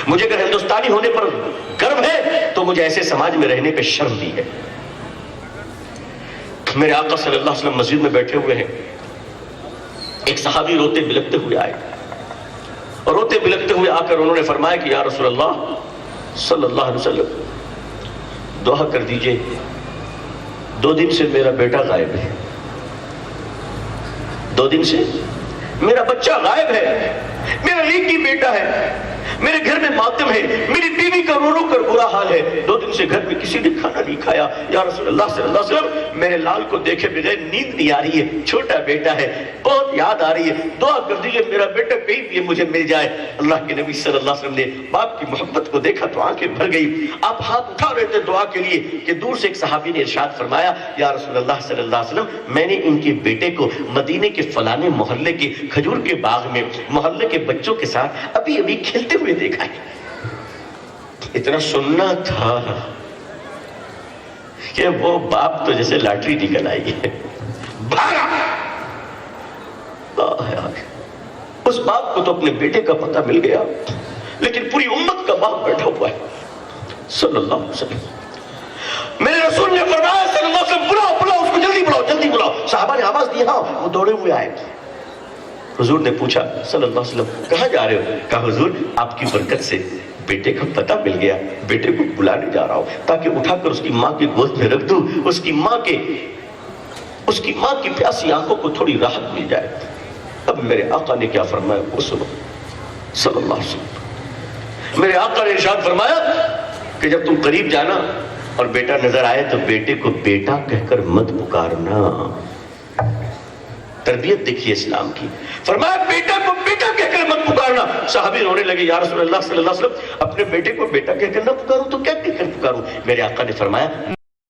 مجھے اگر ہندوستانی ہونے پر گرو ہے تو مجھے ایسے سماج میں رہنے پہ شرم بھی ہے. میرے آقا صلی اللہ علیہ وسلم مسجد میں بیٹھے ہوئے ہیں. ایک صحابی روتے بلکتے ہوئے آئے, اور روتے بلکتے ہوئے آ کر انہوں نے فرمایا کہ یا رسول اللہ صلی اللہ علیہ وسلم, دعا کر دیجئے, 2 دن سے میرا بیٹا غائب ہے, 2 دن سے میرا بچہ غائب ہے, میرا نیکی بیٹا ہے, میرے گھر میں ماتم ہے, میری بیوی کا رو رو کر برا حال ہے, 2 دن سے گھر میں کسی نے کھانا نہیں کھایا. یا رسول اللہ صلی اللہ علیہ وسلم, میرے لال کو دیکھے بغیر نیند نہیں آ رہی ہے, چھوٹا بیٹا ہے, بہت یاد آ رہی ہے, دعا کر دیجئے میرا بیٹا کہیں بھی مجھے مل جائے. اللہ کے نبی صلی اللہ علیہ وسلم نے باپ کی محبت کو دیکھا تو آنکھیں بھر گئی. آپ ہاتھ اٹھا رہے تھے دعا کے لیے کہ دور سے ایک صحابی نے ارشاد فرمایا, یا رسول اللہ صلی اللہ علیہ وسلم, میں نے ان کے بیٹے کو مدینے کے فلانے محلے کے کھجور کے باغ میں محلے کے بچوں کے ساتھ ابھی ابھی کھیلتے ہوئے دیکھا ہے. اتنا سننا تھا کہ وہ باپ تو جیسے لاٹری نکل آئی ہے, بھاگا. اس باپ کو تو اپنے بیٹے کا پتہ مل گیا, لیکن پوری امت کا باپ بیٹھا ہوا ہے صلی اللہ علیہ وسلم. میرے رسول نے فرمایا صلی اللہ علیہ وسلم, بلاؤ اس کو, جلدی بلاؤ, جلدی بلاؤ. صحابہ نے آواز دی, ہاں. وہ دوڑے ہوئے آئے. حضور نے پوچھا صلی اللہ علیہ وسلم, کہاں جا رہے ہو؟ کہا حضور آپ کی برکت سے بیٹے کا پتہ مل گیا, بیٹے کو بلانے جا رہا ہوں تاکہ اٹھا کر اس کی ماں کی گود میں رکھ دوں, اس کی ماں کی پیاسی آنکھوں کو تھوڑی راحت مل جائے. اب میرے آقا نے کیا فرمایا وہ سنو صلی اللہ علیہ وسلم. میرے آقا نے ارشاد فرمایا کہ جب تم قریب جانا اور بیٹا نظر آئے تو بیٹے کو بیٹا کہہ کر مت پکارنا. تربیت دیکھیے اسلام کی. فرمایا بیٹا کو بیٹا کہہ کر مت پکارنا. صحابی رونے لگے, یا رسول اللہ صلی اللہ علیہ وسلم, اپنے بیٹے کو بیٹا کہہ کر نہ پکاروں تو کیا کہہ کر پکاروں؟ میرے آقا نے فرمایا